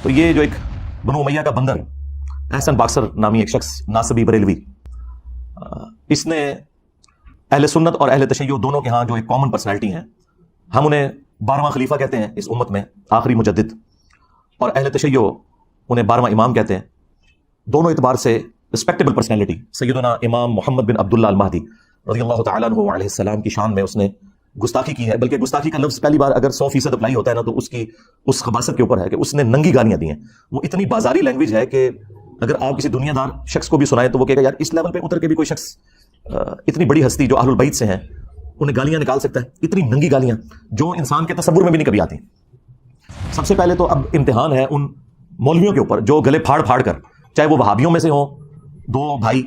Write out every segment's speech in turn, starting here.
تو یہ جو ایک بنو امیہ کا بندر احسن باکسر نامی ایک شخص ناصبی بریلوی، اس نے اہل سنت اور اہل تشیع دونوں کے ہاں جو ایک کامن پرسنالٹی ہیں، ہم انہیں 12واں خلیفہ کہتے ہیں اس امت میں، آخری مجدد، اور اہل تشیع انہیں 12واں امام کہتے ہیں۔ دونوں اعتبار سے رسپیکٹیبل پرسنالٹی سیدنا امام محمد بن عبداللہ المہدی رضی اللہ تعالیٰ عنہ علیہ السلام کی شان میں اس نے گستاخی کی ہے، بلکہ گستاخی کا لفظ پہلی بار اگر 100% اپلائی ہوتا ہے نا تو اس کی اس خباثت کے اوپر ہے کہ اس نے ننگی گالیاں دی ہیں۔ وہ اتنی بازاری لینگویج ہے کہ اگر آپ کسی دنیا دار شخص کو بھی سنائیں تو وہ کہے گا یار اس لیول پہ اتر کے بھی کوئی شخص اتنی بڑی ہستی جو اہل البیت سے ہیں انہیں گالیاں نکال سکتا ہے، اتنی ننگی گالیاں جو انسان کے تصور میں بھی نہیں کبھی آتی۔ سب سے پہلے تو اب امتحان ہے ان مولویوں کے اوپر جو گلے پھاڑ پھاڑ کر، چاہے وہ وہابیوں میں سے ہوں دو بھائی،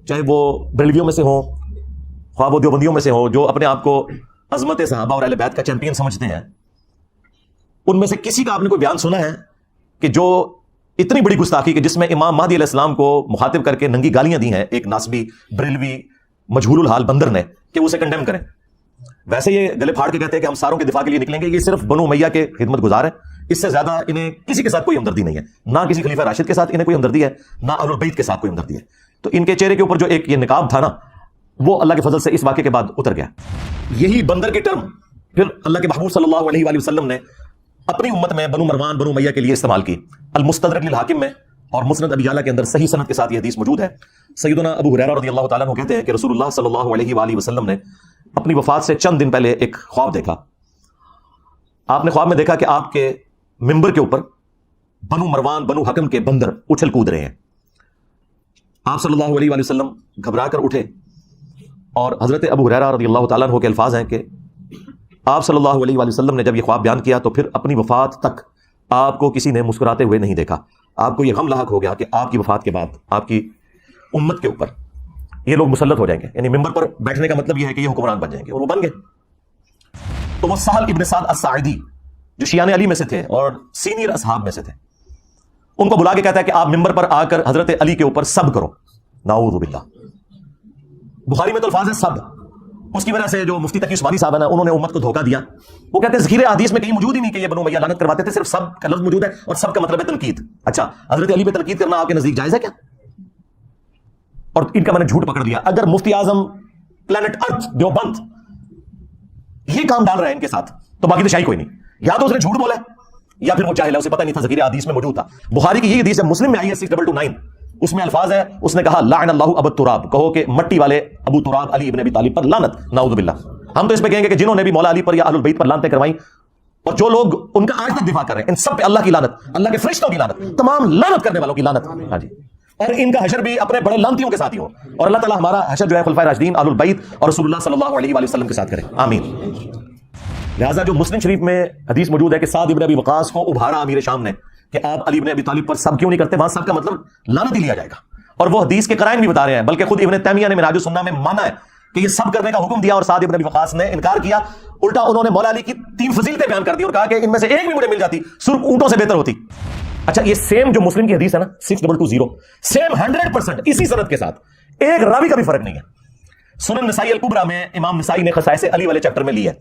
چاہے وہ بریلویوں میں سے ہوں، خواہ وہ دیوبندیوں میں سے ہوں، جو اپنے آپ کو عظمت صحابہ اور اہل بیت کا چیمپئن سمجھتے ہیں، ان میں سے کسی کا آپ نے کوئی بیان سنا ہے کہ جو اتنی بڑی گستاخی کہ جس میں امام مہدی علیہ السلام کو مخاطب کر کے ننگی گالیاں دی ہیں ایک ناسبی بریلوی مجہول الحال بندر نے، کہ وہ اسے کنڈیم کریں؟ ویسے یہ گلے پھاڑ کے کہتے ہیں کہ ہم ساروں کے دفاع کے لیے نکلیں گے، یہ صرف بنو امیہ کے خدمت گزار ہے، اس سے زیادہ انہیں کسی کے ساتھ کوئی ہمدردی نہیں ہے، نہ کسی خلیفہ راشد کے ساتھ انہیں کوئی ہمدردی ہے، نہ اہل البیت کے ساتھ کوئی ہمدردی ہے۔ تو ان کے چہرے کے اوپر جو ایک یہ نقاب تھا نا، وہ اللہ کے فضل سے اس واقعے کے بعد اتر گیا۔ یہی بندر کے ٹرم پھر اللہ کے محبوب صلی اللہ علیہ وآلہ وسلم نے اپنی امت میں بنو مروان بنو امیہ کے لیے استعمال کی۔ المستدرک للحاکم میں اور مسند ابی یعلا کے اندر صحیح سند کے ساتھ یہ حدیث موجود ہے۔ سیدنا ابو ہریرہ رضی اللہ تعالیٰ عنہ کہتے ہیں کہ رسول اللہ صلی اللہ علیہ وآلہ وسلم نے اپنی وفات سے چند دن پہلے ایک خواب دیکھا۔ آپ نے خواب میں دیکھا کہ آپ کے ممبر کے اوپر بنو مروان بنو حکم کے بندر اچھل کود رہے ہیں۔ آپ صلی اللہ علیہ وآلہ وسلم گھبرا کر اٹھے، اور حضرت ابو ہریرہ رضی اللہ تعالیٰ عنہ کے الفاظ ہیں کہ آپ صلی اللہ علیہ وآلہ وسلم نے جب یہ خواب بیان کیا تو پھر اپنی وفات تک آپ کو کسی نے مسکراتے ہوئے نہیں دیکھا۔ آپ کو یہ غم لاحق ہو گیا کہ آپ کی وفات کے بعد آپ کی امت کے اوپر یہ لوگ مسلط ہو جائیں گے، یعنی ممبر پر بیٹھنے کا مطلب یہ ہے کہ یہ حکمران بن جائیں گے، اور وہ بن گئے۔ تو وہ سہل ابن سعد الساعدی جو شیعان علی میں سے تھے اور سینئر اصحاب میں سے تھے، ان کو بلا کے کہتا ہے کہ آپ ممبر پر آ کر حضرت علی کے اوپر سب کرو۔ نعوذ باللہ، بخاری میں تو الفاظ ہے سب۔ اس کی وجہ سے جو مفتی تقی عثمانی صاحب ہیں انہوں نے امت کو دھوکہ دیا۔ وہ کہتے ہیں ذکر حدیث میں کہیں موجود ہی نہیں کہ یہ بنو امیہ لعنت کرواتے تھے، صرف سب کا لفظ موجود ہے اور سب کا مطلب ہے تنقید۔ اچھا، حضرت علی پہ تنقید کرنا آپ کے نزدیک جائز ہے کیا؟ اور ان کا میں نے جھوٹ پکڑ لیا۔ اگر مفتی اعظم پلانٹ ارتھ دیوبند یہ کام ڈال رہے ہیں ان کے ساتھ تو باقی تو شاہی کوئی نہیں، یا تو اس نے جھوٹ بولا یا پھر وہ جاہل ہے، اسے پتہ نہیں تھا ذکر حدیث میں موجود تھا۔ بخاری کی یہ حدیث ہے، مسلم میں آئی ہے 6229، اس میں الفاظ ہے، اس نے کہا لعن اللہ ابو تراب، کہو کہ مٹی والے ابو تراب علی ابن ابی طالب پر لعنت۔ نعوذ باللہ، ہم تو اس پہ کہیں گے کہ جنہوں نے بھی مولا علی پر یا اہل البیت پر لعنتیں کروائیں، اور جو لوگ ان کا آج تک دفاع کر رہے ہیں، ان سب پہ اللہ کی لعنت، اللہ کے فرشتوں کی لعنت، تمام لعنت کرنے والوں کی لعنت۔ ہاں جی، اور ان کا حشر بھی اپنے بڑے لعنتیوں کے ساتھ ہی ہو، اور اللہ تعالی ہمارا حشر جو ہے خلفائے راشدین اہل البیت اور رسول اللہ صلی اللہ علیہ وآلہ وسلم کے ساتھ کرے، آمین۔ لہٰذا جو مسلم شریف میں حدیث موجود ہے کہ سعد ابن ابی وقاص کو ابھارا امیر شام نے کہ آپ علی ابن ابی طالب پر سب کیوں نہیں کرتے، وہاں سب کا مطلب لعنت ہی لیا جائے گا، اور وہ حدیث کے قرائن بھی بتا رہے ہیں، بلکہ خود ابن تیمیہ نے منہاج السنہ میں مانا ہے کہ یہ سب کرنے کا حکم دیا، اور سعد ابن ابی وقاص نے انکار کیا۔ الٹا انہوں نے مولا علی کی 3 فضیلتیں بیان کر دی اور کہا کہ ان میں سے ایک بھی مجھے مل جاتی سرخ اونٹوں سے بہتر ہوتی۔ اچھا، یہ سیم جو مسلم کی حدیث ہے نا 6220، سیم 100% اسی سند کے ساتھ، ایک راوی کا بھی فرق نہیں ہے۔ سنن نسائی الکبریٰ میں امام نسائی نے خصائص علی والے چیپٹر میں لی ہے،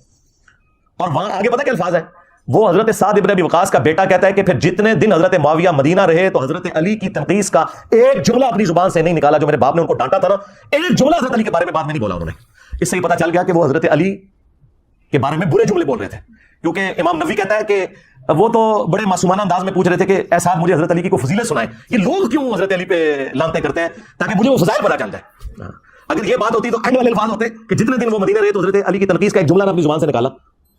اور وہاں آگے پتہ کیا الفاظ ہے؟ وہ حضرت سعد ابن ابی وقاص کا بیٹا کہتا ہے کہ پھر جتنے دن حضرت معاویہ مدینہ رہے تو حضرت علی کی تنقیص کا ایک جملہ اپنی زبان سے نہیں نکالا۔ جو میرے باپ نے ان کو ڈانٹا تھا نا، ایک جملہ حضرت علی کے بارے میں بعد میں نہیں بولا انہوں نے۔ اس سے یہ پتہ چل گیا کہ وہ حضرت علی کے بارے میں برے جملے بول رہے تھے، کیونکہ امام نووی کہتا ہے کہ وہ تو بڑے معصومانہ انداز میں پوچھ رہے تھے کہ اے صاحب مجھے حضرت علی کی کوئی فضیلت سنائیں، یہ لوگ کیوں حضرت علی پہ لعنتیں کرتے ہیں، تاکہ مجھے وہ فضائل پتہ چل جائے۔ اگر یہ بات ہوتی تو اینڈ والے الفاظ ہوتے کہ جتنے دن وہ مدینہ رہے تو حضرت علی کی تنقیص کا ایک جملہ نے اپنی زبان سے نکالا،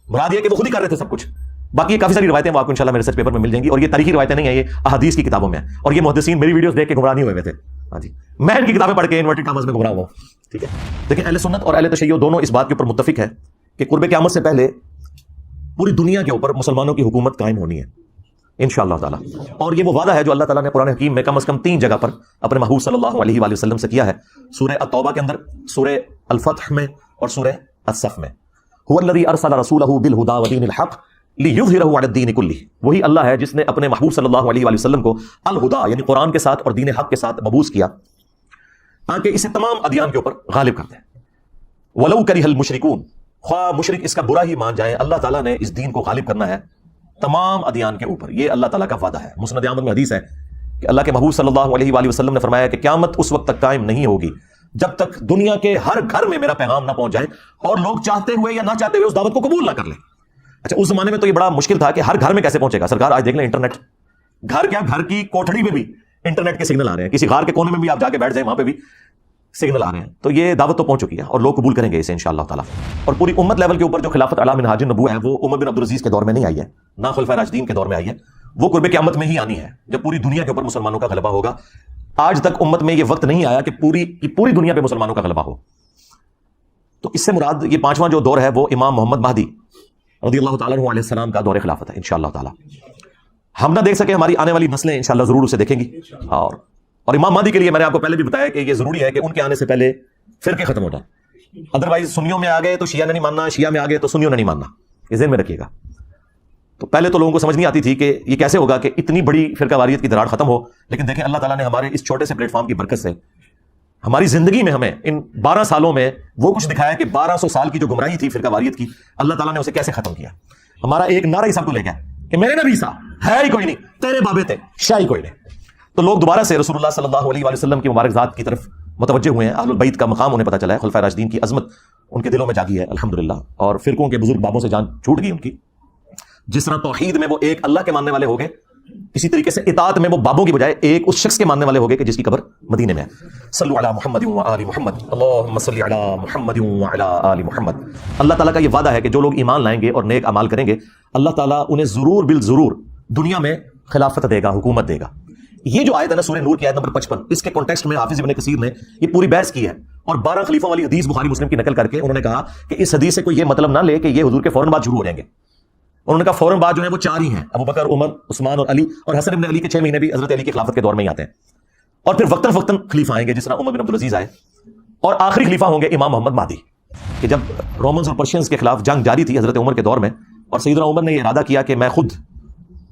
مراد یہ کہ وہ خود ہی کر رہے تھے سب کچھ۔ باقی یہ کافی ساری روایتیں وہ آپ کو انشاءاللہ میرے ریسرچ پیپر میں مل جائیں گی، اور یہ تاریخی روایتیں نہیں ہیں، یہ احادیث کی کتابوں میں ہیں، اور یہ محدثین میری ویڈیوز دیکھ کے گمراہ نہیں ہوئے تھے۔ ہاں جی، میں ان کی کتابیں پڑھ کے انورٹڈ کامز میں گمراہ ہوا ہوں، ٹھیک ہے۔ لیکن اہل سنت اور اہل تشیع دونوں اس بات کے اوپر متفق ہے کہ قرب قیامت سے پہلے پوری دنیا کے اوپر مسلمانوں کی حکومت قائم ہونی ہے انشاءاللہ تعالی، اور یہ وہ وعدہ ہے جو اللہ تعالیٰ نے قرآن حکیم میں کم از کم 3 جگہ پر اپنے محبوب صلی اللہ علیہ وآلہ وسلم سے کیا ہے، سورہ التوبہ کے اندر، سورہ الفتح میں، اور سورہ الصف میں۔ هو الذی ارسل رسولہ بالہدی ودین الحق لیظہرہ علی الدین کلہ، وہی اللہ ہے جس نے اپنے محبوب صلی اللہ علیہ وآلہ وسلم کو الہدا یعنی قرآن کے ساتھ اور دین حق کے ساتھ مبعوث کیا تاکہ اسے تمام ادیان کے اوپر غالب کر دیں۔ ولو کرہ المشرکون، خواہ مشرک اس کا برا ہی مان جائیں، اللہ تعالیٰ نے اس دین کو غالب کرنا ہے تمام ادیان کے اوپر. یہ اللہ تعالیٰ کا وعدہ ہے. مسند احمد میں حدیث ہے کہ اللہ کے محبوب صلی اللہ علیہ وآلہ وسلم نے فرمایا کہ قیامت اس وقت تک قائم نہیں ہوگی جب تک دنیا کے ہر گھر میں میرا پیغام نہ پہنچ جائے اور لوگ چاہتے ہوئے یا نہ چاہتے ہوئے اس دعوت کو قبول نہ کر لیں. اچھا اس زمانے میں تو یہ بڑا مشکل تھا کہ ہر گھر میں کیسے پہنچے گا. سرکار آج دیکھ لیں انٹرنیٹ, گھر کیا گھر کی کوٹڑی میں بھی انٹرنیٹ کے سگنل آ رہے ہیں, کسی غار کے کونے میں بھی آپ جا کے بیٹھ جائیں وہاں پہ بھی سگنل آ رہے ہیں. تو یہ دعوت تو پہنچ چکی ہے اور لوگ قبول کریں گے اسے انشاءاللہ تعالیٰ. اور پوری امت لیول کے اوپر جو خلافت اعلی منہاج النبوہ ہے وہ عمر بن عبدالعزیز کے دور میں نہیں آئی ہے, نہ خلفائے راشدین کے دور میں آئی ہے, وہ قرب قیامت میں ہی آنی ہے جب پوری دنیا کے اوپر مسلمانوں کا غلبہ ہوگا. آج تک امت میں یہ وقت نہیں آیا کہ پوری دنیا پہ مسلمانوں کا غلبہ ہو. تو اس سے مراد یہ پانچواں جو دور ہے وہ امام محمد مہدی رضی اللہ تعالیٰ عنہ علیہ السلام کا دور خلافت ہے انشاءاللہ تعالیٰ. ہم نہ دیکھ سکے, ہماری آنے والی نسلیں انشاءاللہ ضرور اسے دیکھیں گی. اور امام مہدی کے لیے میں نے آپ کو پہلے بھی بتایا کہ یہ ضروری ہے کہ ان کے آنے سے پہلے فرقے ختم ہو جائیں. ادروائز سنیوں میں آ گئے تو شیعہ نے نہیں ماننا, شیعہ میں آ گئے تو سنیوں نے نہیں ماننا, یہ ذہن میں رکھیے گا. تو پہلے تو لوگوں کو سمجھ نہیں آتی تھی کہ یہ کیسے ہوگا کہ اتنی بڑی فرقہ واریت کی دراڑ ختم ہو. لیکن دیکھیں اللہ تعالیٰ نے ہمارے اس چھوٹے سے پلیٹ فارم کی برکت سے ہماری زندگی میں ہمیں ان 12 سالوں میں وہ کچھ دکھایا کہ 1200 سال کی جو گمراہی تھی فرقہ واریت کی, اللہ تعالیٰ نے اسے کیسے ختم کیا. ہمارا ایک نعرہ ہی سب کو لے گیا کہ میرے نبی سا ہے ہی کوئی نہیں, تیرے بابے تھے شاہ ہی کوئی نہیں. تو لوگ دوبارہ سے رسول اللہ صلی اللہ علیہ وآلہ وسلم کی مبارک ذات کی طرف متوجہ ہوئے ہیں. اہل البیت کا مقام انہیں پتہ چلا ہے, خلفائے راشدین کی عظمت ان کے دلوں میں جاگی ہے الحمدللہ. اور فرقوں کے بزرگ بابوں سے جان چھوٹ گئی ان کی. جس طرح توحید میں وہ ایک اللہ کے ماننے والے ہو گئے, اسی طریقے سے اطاعت میں وہ بابوں کی بجائے ایک اس شخص کے ماننے والے ہو گئے کہ جس کی قبر مدینے میں ہے. صلو علی محمد و آل محمد, اللہم صلی علی محمد و علی آل محمد. اللہ تعالیٰ کا یہ وعدہ ہے کہ جو لوگ ایمان لائیں گے اور نیک اعمال کریں گے اللہ تعالیٰ انہیں ضرور بالضرور دنیا میں خلافت دے گا, حکومت دے گا. یہ جو آیت ہے نا سورہ نور کی آیت نمبر 55, اس کے کانٹیکسٹ میں حافظ ابن کثیر نے یہ پوری بحث کی ہے اور 12 خلیفوں والی حدیث بخاری مسلم کی نقل کر کے انہوں نے کہا کہ اس حدیث سے کوئی یہ مطلب نہ لے کہ یہ حضور کے فوراً بعد شروع ہو جائیں گے. انہوں نے کہا فوراً بعد جو ہے وہ 4 ہی ہیں, ابو بکر, عمر, عثمان اور علی, اور حسن ابن علی کے 6 مہینے بھی حضرت علی کی خلافت کے دور میں ہی آتے ہیں. اور پھر وقتاً فوقتاً خلیفہ آئیں گے جس طرح عمر بن عبدالعزیز آئے, اور آخری خلیفہ ہوں گے امام محمد مہدی. کہ جب رومنز اور پرشینز کے خلاف جنگ جاری تھی حضرت عمر کے دور میں اور سیدنا عمر نے یہ ارادہ کیا کہ میں خود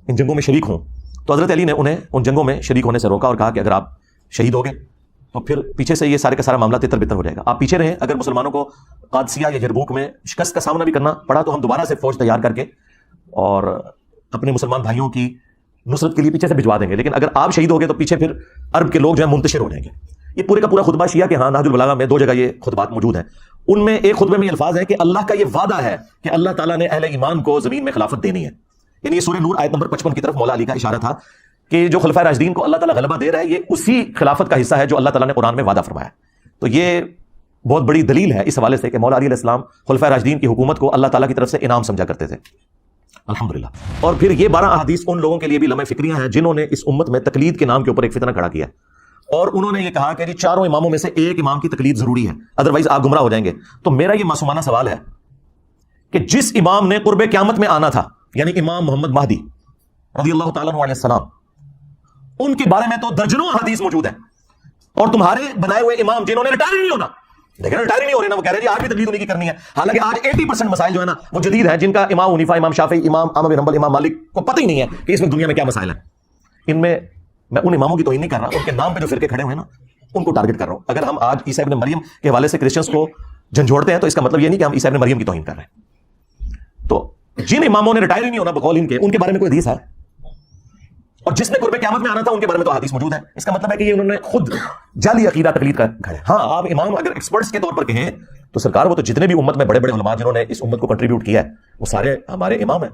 ان جنگوں میں شریک ہوں, تو حضرت علی نے انہیں ان جنگوں میں شریک ہونے سے روکا اور کہا کہ اگر آپ شہید ہو گئے تو پھر پیچھے سے یہ سارے کا سارا معاملہ تتر بتر ہو جائے گا. آپ پیچھے رہیں, اگر مسلمانوں کو قادسیہ یا یرموک میں شکست کا سامنا بھی کرنا پڑا تو ہم دوبارہ سے فوج تیار کر کے اور اپنے مسلمان بھائیوں کی نصرت کے لیے پیچھے سے بھجوا دیں گے. لیکن اگر آپ شہید ہو گئے تو پیچھے پھر عرب کے لوگ جو ہیں منتشر ہو جائیں گے. یہ پورے کا پورا خطبہ شیعہ کے ہاں نہج البلاغہ میں 2 جگہ یہ خطبات موجود ہیں. ان میں ایک خطبے میں یہ الفاظ ہیں کہ اللہ کا یہ وعدہ ہے کہ اللہ تعالیٰ نے اہل ایمان کو زمین میں خلافت دینی ہے. یعنی یہ سورہ نور آیت نمبر 55 کی طرف مولا علی کا اشارہ تھا کہ جو خلفائے راشدین کو اللہ تعالیٰ غلبہ دے رہا ہے یہ اسی خلافت کا حصہ ہے جو اللہ تعالیٰ نے قرآن میں وعدہ فرمایا. تو یہ بہت بڑی دلیل ہے اس حوالے سے کہ مولا علی علیہ السلام خلفائے راشدین کی حکومت کو اللہ تعالیٰ کی طرف سے انعام سمجھا کرتے تھے الحمدللہ. اور پھر یہ 12 احادیث ان لوگوں کے لیے بھی لمحہ فکریاں ہیں جنہوں نے اس امت میں تقلید کے نام کے اوپر ایک فتنہ کھڑا کیا اور انہوں نے یہ کہا کہ 4 اماموں میں سے ایک امام کی تقلید ضروری ہے, ادروائز آپ گمراہ ہو جائیں گے. تو میرا یہ معصومانہ سوال ہے کہ جس امام نے قرب قیامت میں آنا تھا یعنی امام محمد مہدی رضی اللہ تعالیٰ عنہ علیہ السلام, ان کے بارے میں تو درجنوں حدیث موجود ہیں, اور تمہارے بنائے ہوئے امام جنہوں نے ریٹائر نہیں ہونا, لیکن ریٹائر نہیں ہو رہے نا, وہ کہہ رہے ہیں آج بھی تقلید انہیں کی کرنی ہے. حالانکہ آج 80% مسائل جو ہے نا وہ جدید ہیں جن کا امام حنیفہ, امام شافعی, امام احمد بن حنبل, امام مالک کو پتہ ہی نہیں ہے کہ اس وقت دنیا میں کیا مسائل ہیں. ان میں ان اماموں کی توہین نہیں کر رہا, ان کے نام پہ جو فرقے کھڑے ہوئے ہیں نا ان کو ٹارگٹ کر رہا ہوں. اگر ہم آج عیسیٰ ابن مریم کے حوالے سے کرسچنس کو جھنجھوڑتے ہیں تو اس کا مطلب یہ نہیں کہ ہم عیسیٰ ابن مریم کی توہین کر رہے ہیں. تو جن اماموں نے ریٹائر نہیں ہونا بقول ان کے بارے میں کوئی حدیث ہے, اور جس نے قرب قیامت میں آنا تھا ان کے بارے میں تو حدیث موجود ہے. اس کا مطلب ہے کہ یہ انہوں نے خود جعلی عقیدہ تقلید کر گھڑے. ہاں آپ امام اگر ایکسپرٹس کے طور پر کہیں تو سرکار وہ تو جتنے بھی امت میں بڑے بڑے علماء جنہوں نے اس امت کو کنٹریبیوٹ کیا ہے وہ سارے ہمارے امام ہیں,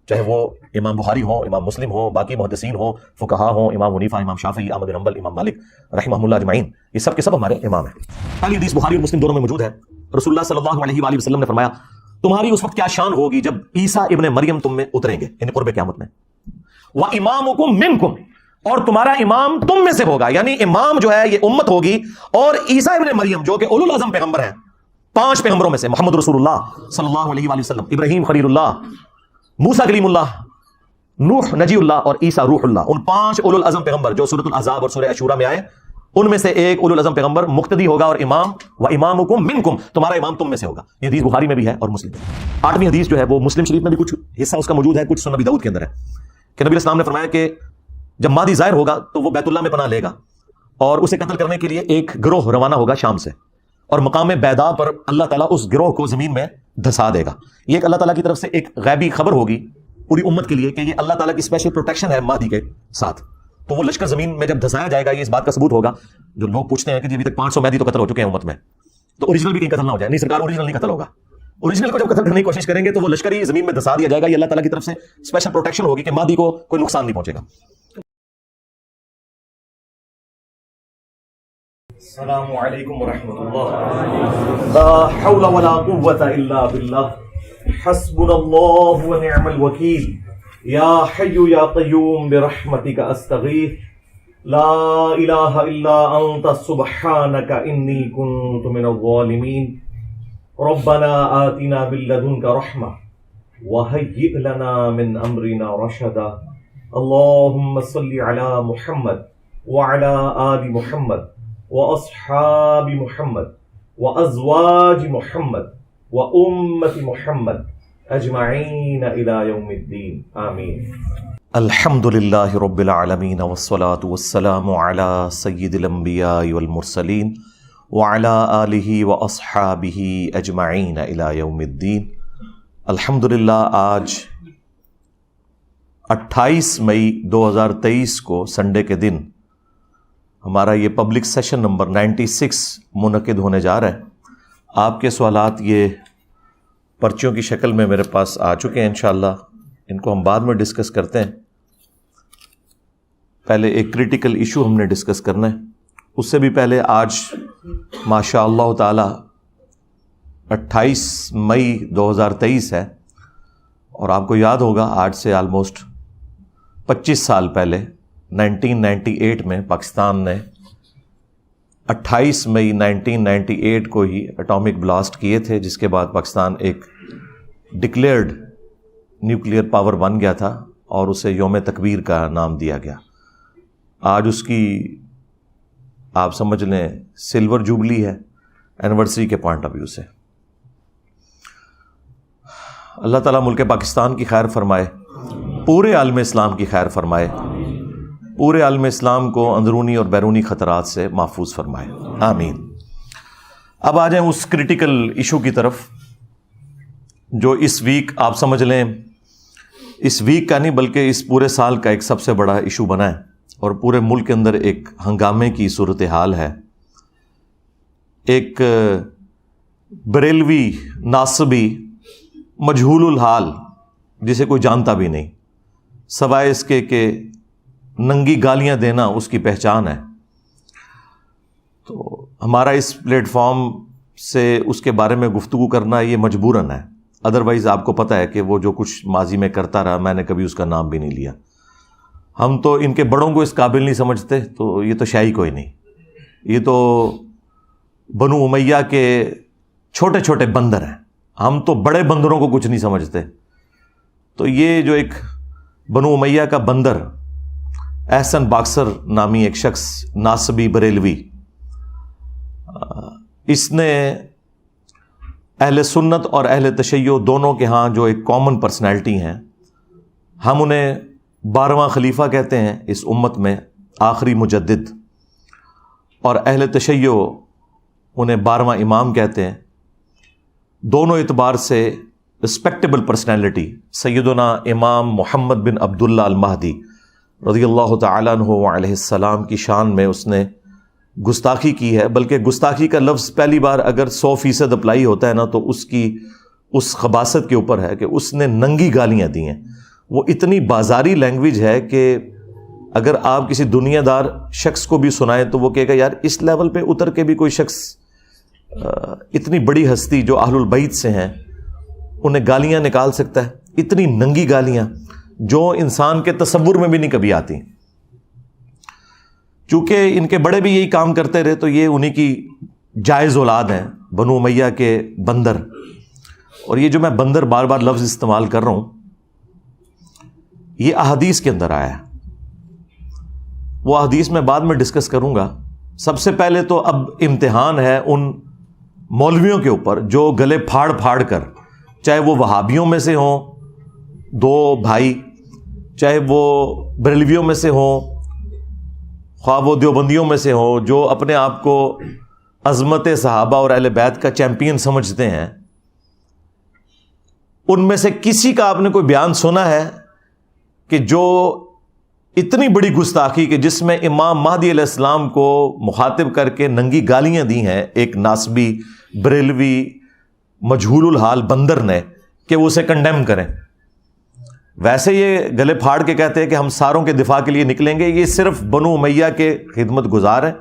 چاہے وہ امام بخاری ہوں, امام مسلم ہوں, باقی محدثین ہوں, فقہا ہوں, امام حنیفہ, امام شافعی, احمد بن حنبل, امام مالک رحمہ اللہ اجمعین, یہ سب کے سب ہمارے امام ہیں. پہلی حدیث بخاری اور مسلم دونوں میں موجود ہے. رسول اللہ صلی اللہ علیہ وآلہ وسلم نے فرمایا تمہاری اس وقت کیا شان ہوگی جب عیسیٰ ابن مریم تم میں اتریں گے یعنی قرب قیامت میں, وَإِمَامُكُم مِّنكُم, اور تمہارا امام تم میں سے ہوگا. یعنی امام جو ہے یہ امت ہوگی, اور عیسیٰ ابن مریم جو کہ اولو العزم پیغمبر ہیں, 5 پیغمبروں میں سے محمد رسول اللہ صلی اللہ علیہ وآلہ وسلم, ابراہیم خلیل اللہ, موسیٰ کلیم اللہ, نوح نجی اللہ اور عیسیٰ روح اللہ, ان 5 اولو العزم پیغمبر جو سورۃ الاحزاب اور سورہ عاشورہ میں آئے ان میں سے ایک اولو العزم پیغمبر مقتدی ہوگا, اور امام وَإِمَامُكُم مِّنكُم, تمہارا امام تم میں سے ہوگا. یہ حدیث بخاری میں بھی ہے اور مسلم میں. 8ویں حدیث جو ہے وہ مسلم شریف میں بھی کچھ حصہ اس کا موجود ہے, کچھ سنن ابی داؤد کے اندر ہے کہ نبی اسلام نے فرمایا کہ جب مہدی ظاہر ہوگا تو وہ بیت اللہ میں پناہ لے گا اور اسے قتل کرنے کے لیے ایک گروہ روانہ ہوگا شام سے, اور مقام بیدا پر اللہ تعالیٰ اس گروہ کو زمین میں دھسا دے گا. یہ ایک اللہ تعالیٰ کی طرف سے ایک غیبی خبر ہوگی, پوری امت کے لیے کہ یہ اللہ تعالیٰ کی اسپیشل پروٹیکشن ہے مہدی کے ساتھ. تو وہ لشکر زمین میں جب دھسایا جائے گا یہ اس بات کا ثبوت ہوگا. جو لوگ پوچھتے ہیں کہ جی ابھی تک 500 مہدی تو قتل ہو چکے ہیں امت میں, تو اوریجنل بھی کہیں قتل نہ ہو جائے. نہیں سرکار, اوریجنل نہیں قتل ہوگا. اوریجنل کو جب قتل کرنے کی کوشش کریں گے تو وہ لشکر ہی زمین میں دھسا دیا جائے گا. یہ اللہ تعالیٰ کی طرف سے اسپیشل پروٹیکشن ہوگی کہ مہدی کو کوئی نقصان نہیں پہنچے گا. السلام علیکم ورحمۃ اللہ. لا حول ولا قوة الا باللہ. حسبنا اللہ ونعم الوکیل. یا حی یا قیوم برحمتک استغیث. لا الہ الا انت سبحانک انی کنت من الظالمین. ربنا آتنا من لدنک رحمہ وہیئ لنا من امرنا رشدا. اللہم صل علی محمد وعلی آل محمد واصحاب محمد وازواج محمد وامت محمد اجمعین الی یوم الدین. آمین. الحمد للہ رب العالمین والصلاة والسلام علی سید الانبیاء والمرسلین وعلی آلہ واصحابہ اجمعین الی یوم الدین. الحمدللہ آج 28 مئی 2023 کو سنڈے کے دن ہمارا یہ پبلک سیشن نمبر 96 منعقد ہونے جا رہا ہے. آپ کے سوالات یہ پرچیوں کی شکل میں میرے پاس آ چکے ہیں. انشاءاللہ ان کو ہم بعد میں ڈسکس کرتے ہیں. پہلے ایک کریٹیکل ایشو ہم نے ڈسکس کرنا ہے. اس سے بھی پہلے آج ماشاء اللہ تعالی 28 مئی 2023 ہے, اور آپ کو یاد ہوگا آج سے آلموسٹ 25 سال پہلے 1998 میں پاکستان نے 28 مئی 1998 کو ہی اٹامک بلاسٹ کیے تھے, جس کے بعد پاکستان ایک ڈکلیئرڈ نیوکلیئر پاور بن گیا تھا اور اسے یوم تکبیر کا نام دیا گیا. آج اس کی آپ سمجھ لیں سلور جوبلی ہے اینیورسری کے پوائنٹ آف ویو سے. اللہ تعالیٰ ملک پاکستان کی خیر فرمائے, پورے عالم اسلام کی خیر فرمائے, پورے عالم اسلام کو اندرونی اور بیرونی خطرات سے محفوظ فرمائے. آمین. اب آ جائیں اس کریٹیکل ایشو کی طرف جو اس ویک آپ سمجھ لیں, اس ویک کا نہیں بلکہ اس پورے سال کا ایک سب سے بڑا ایشو بنا ہے اور پورے ملک کے اندر ایک ہنگامے کی صورتحال ہے. ایک بریلوی ناصبی مجہول الحال جسے کوئی جانتا بھی نہیں, سوائے اس کے کہ ننگی گالیاں دینا اس کی پہچان ہے. تو ہمارا اس پلیٹ فارم سے اس کے بارے میں گفتگو کرنا یہ مجبوراً ہے. ادروائز آپ کو پتہ ہے کہ وہ جو کچھ ماضی میں کرتا رہا, میں نے کبھی اس کا نام بھی نہیں لیا. ہم تو ان کے بڑوں کو اس قابل نہیں سمجھتے, تو یہ تو شاہی کوئی نہیں, یہ تو بنو امیہ کے چھوٹے چھوٹے بندر ہیں. ہم تو بڑے بندروں کو کچھ نہیں سمجھتے. تو یہ جو ایک بنو امیہ کا بندر احسن باکسر نامی ایک شخص ناصبی بریلوی, اس نے اہل سنت اور اہل تشیع دونوں کے ہاں جو ایک کامن پرسنالٹی ہیں, ہم انہیں 12واں خلیفہ کہتے ہیں اس امت میں, آخری مجدد, اور اہل تشیع انہیں 12واں امام کہتے ہیں. دونوں اعتبار سے رسپیکٹیبل پرسنالٹی سیدنا امام محمد بن عبداللہ المہدی رضی اللہ تعالیٰ عنہ علیہ السلام کی شان میں اس نے گستاخی کی ہے. بلکہ گستاخی کا لفظ پہلی بار اگر 100% اپلائی ہوتا ہے نا, تو اس کی اس خباثت کے اوپر ہے کہ اس نے ننگی گالیاں دی ہیں. وہ اتنی بازاری لینگویج ہے کہ اگر آپ کسی دنیا دار شخص کو بھی سنائیں تو وہ کہے گا یار اس لیول پہ اتر کے بھی کوئی شخص, اتنی بڑی ہستی جو اہل البیت سے ہیں, انہیں گالیاں نکال سکتا ہے. اتنی ننگی گالیاں جو انسان کے تصور میں بھی نہیں کبھی آتی. چونکہ ان کے بڑے بھی یہی کام کرتے رہے تو یہ انہی کی جائز اولاد ہیں, بنو امیہ کے بندر. اور یہ جو میں بندر بار بار لفظ استعمال کر رہا ہوں, یہ احادیث کے اندر آیا ہے. وہ احادیث میں بعد میں ڈسکس کروں گا. سب سے پہلے تو اب امتحان ہے ان مولویوں کے اوپر جو گلے پھاڑ پھاڑ کر, چاہے وہ وہابیوں میں سے ہوں 2 بھائی, چاہے وہ بریلویوں میں سے ہوں, خواہ وہ دیوبندیوں میں سے ہوں, جو اپنے آپ کو عظمت صحابہ اور اہل بیت کا چیمپئن سمجھتے ہیں, ان میں سے کسی کا آپ نے کوئی بیان سنا ہے کہ جو اتنی بڑی گستاخی کہ جس میں امام مہدی علیہ السلام کو مخاطب کر کے ننگی گالیاں دی ہیں ایک ناسبی بریلوی مجہول الحال بندر نے کہ وہ اسے کنڈیم کریں، ویسے یہ گلے پھاڑ کے کہتے ہیں کہ ہم ساروں کے دفاع کے لیے نکلیں گے. یہ صرف بنو امیہ کے خدمت گزار ہیں،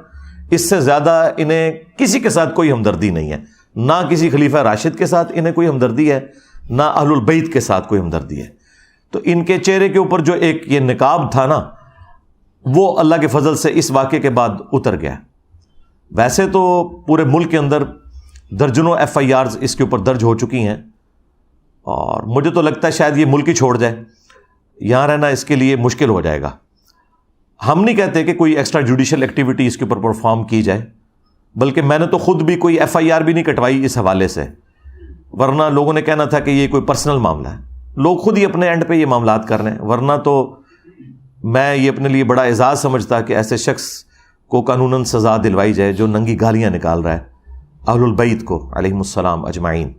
اس سے زیادہ انہیں کسی کے ساتھ کوئی ہمدردی نہیں ہے، نہ کسی خلیفہ راشد کے ساتھ انہیں کوئی ہمدردی ہے، نہ اہل البیت کے ساتھ کوئی ہمدردی ہے. تو ان کے چہرے کے اوپر جو ایک یہ نقاب تھا نا، وہ اللہ کے فضل سے اس واقعے کے بعد اتر گیا. ویسے تو پورے ملک کے اندر درجنوں FIRs اس کے اوپر درج ہو چکی ہیں، اور مجھے تو لگتا ہے شاید یہ ملک ہی چھوڑ جائے، یہاں رہنا اس کے لیے مشکل ہو جائے گا. ہم نہیں کہتے کہ کوئی ایکسٹرا جوڈیشل ایکٹیویٹی اس کے اوپر پرفارم کی جائے، بلکہ میں نے تو خود بھی کوئی FIR بھی نہیں کٹوائی اس حوالے سے، ورنہ لوگوں نے کہنا تھا کہ یہ کوئی پرسنل معاملہ ہے. لوگ خود ہی اپنے اینڈ پہ یہ معاملات کر رہے ہیں، ورنہ تو میں یہ اپنے لیے بڑا اعزاز سمجھتا کہ ایسے شخص کو قانوناً سزا دلوائی جائے جو ننگی گالیاں نکال رہا ہے اہل البیت کو علیہم السلام اجمعین.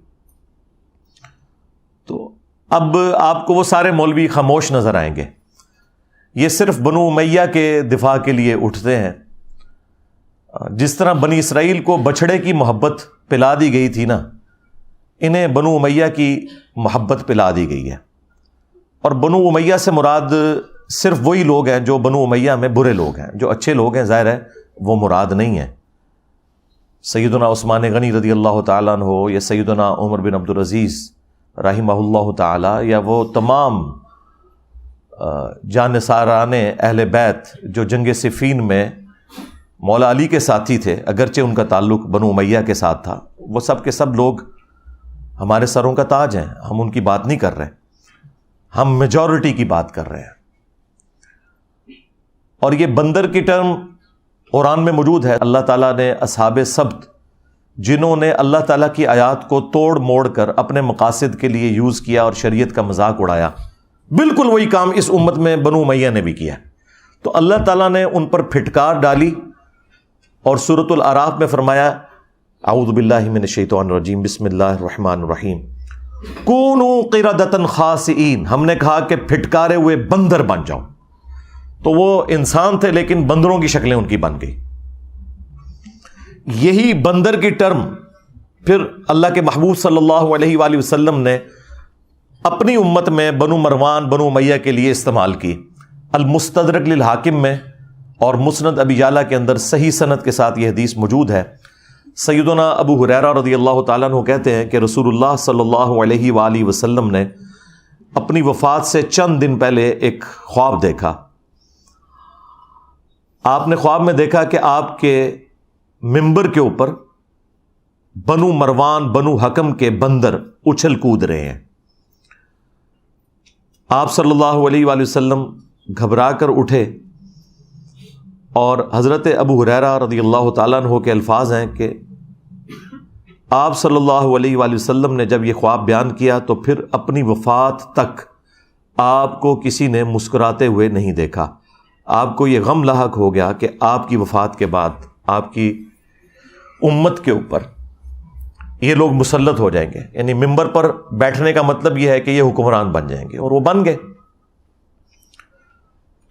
تو اب آپ کو وہ سارے مولوی خاموش نظر آئیں گے، یہ صرف بنو امیہ کے دفاع کے لیے اٹھتے ہیں. جس طرح بنی اسرائیل کو بچھڑے کی محبت پلا دی گئی تھی نا، انہیں بنو امیہ کی محبت پلا دی گئی ہے. اور بنو امیہ سے مراد صرف وہی لوگ ہیں جو بنو امیہ میں برے لوگ ہیں، جو اچھے لوگ ہیں ظاہر ہے وہ مراد نہیں ہیں. سیدنا عثمان غنی رضی اللہ تعالیٰ عنہ یا سیدنا عمر بن عبد العزیز رحمہ اللہ تعالی، یا وہ تمام جانثاران اہل بیت جو جنگ صفین میں مولا علی کے ساتھی تھے، اگرچہ ان کا تعلق بنو امیہ کے ساتھ تھا، وہ سب کے سب لوگ ہمارے سروں کا تاج ہیں. ہم ان کی بات نہیں کر رہے، ہم میجورٹی کی بات کر رہے ہیں. اور یہ بندر کی ٹرم قرآن میں موجود ہے. اللہ تعالیٰ نے اصحاب سبت، جنہوں نے اللہ تعالیٰ کی آیات کو توڑ موڑ کر اپنے مقاصد کے لیے یوز کیا اور شریعت کا مذاق اڑایا، بالکل وہی کام اس امت میں بنو امیہ نے بھی کیا. تو اللہ تعالیٰ نے ان پر پھٹکار ڈالی اور سورۃ الاعراف میں فرمایا اعوذ باللہ من الشیطان الرجیم بسم اللہ الرحمن الرحیم کونوا قردۃ خاسئین. ہم نے کہا کہ پھٹکارے ہوئے بندر بن جاؤ. تو وہ انسان تھے لیکن بندروں کی شکلیں ان کی بن گئی. یہی بندر کی ٹرم پھر اللہ کے محبوب صلی اللہ علیہ وآلہ وسلم نے اپنی امت میں بنو مروان بنو امیہ کے لیے استعمال کی. المستدرک للحاکم میں اور مسند ابی یعلا کے اندر صحیح سند کے ساتھ یہ حدیث موجود ہے. سیدنا ابو ہریرہ رضی اللہ تعالیٰ عنہ کہتے ہیں کہ رسول اللہ صلی اللہ علیہ وآلہ وسلم نے اپنی وفات سے چند دن پہلے ایک خواب دیکھا. آپ نے خواب میں دیکھا کہ آپ کے ممبر کے اوپر بنو مروان بنو حکم کے بندر اچھل کود رہے ہیں. آپ صلی اللہ علیہ وآلہ وسلم گھبرا کر اٹھے، اور حضرت ابو ہریرہ رضی اللہ تعالیٰ عنہ کے الفاظ ہیں کہ آپ صلی اللہ علیہ وآلہ وسلم نے جب یہ خواب بیان کیا تو پھر اپنی وفات تک آپ کو کسی نے مسکراتے ہوئے نہیں دیکھا. آپ کو یہ غم لاحق ہو گیا کہ آپ کی وفات کے بعد آپ کی امت کے اوپر یہ لوگ مسلط ہو جائیں گے. یعنی ممبر پر بیٹھنے کا مطلب یہ ہے کہ یہ حکمران بن جائیں گے، اور وہ بن گئے.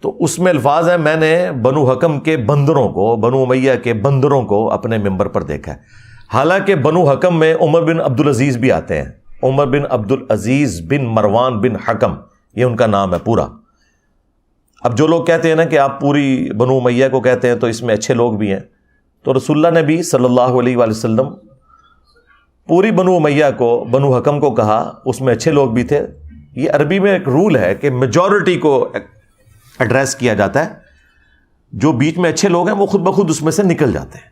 تو اس میں الفاظ ہیں میں نے بنو حکم کے بندروں کو، بنو امیہ کے بندروں کو اپنے ممبر پر دیکھا ہے. حالانکہ بنو حکم میں عمر بن عبد العزیز بھی آتے ہیں. عمر بن عبد العزیز بن مروان بن حکم، یہ ان کا نام ہے پورا. اب جو لوگ کہتے ہیں نا کہ آپ پوری بنو امیہ کو کہتے ہیں تو اس میں اچھے لوگ بھی ہیں، تو رسول اللہ نے بھی صلی اللہ علیہ وآلہ وسلم پوری بنو امیہ کو، بنو حکم کو کہا، اس میں اچھے لوگ بھی تھے. یہ عربی میں ایک رول ہے کہ میجورٹی کو ایڈریس کیا جاتا ہے، جو بیچ میں اچھے لوگ ہیں وہ خود بخود اس میں سے نکل جاتے ہیں.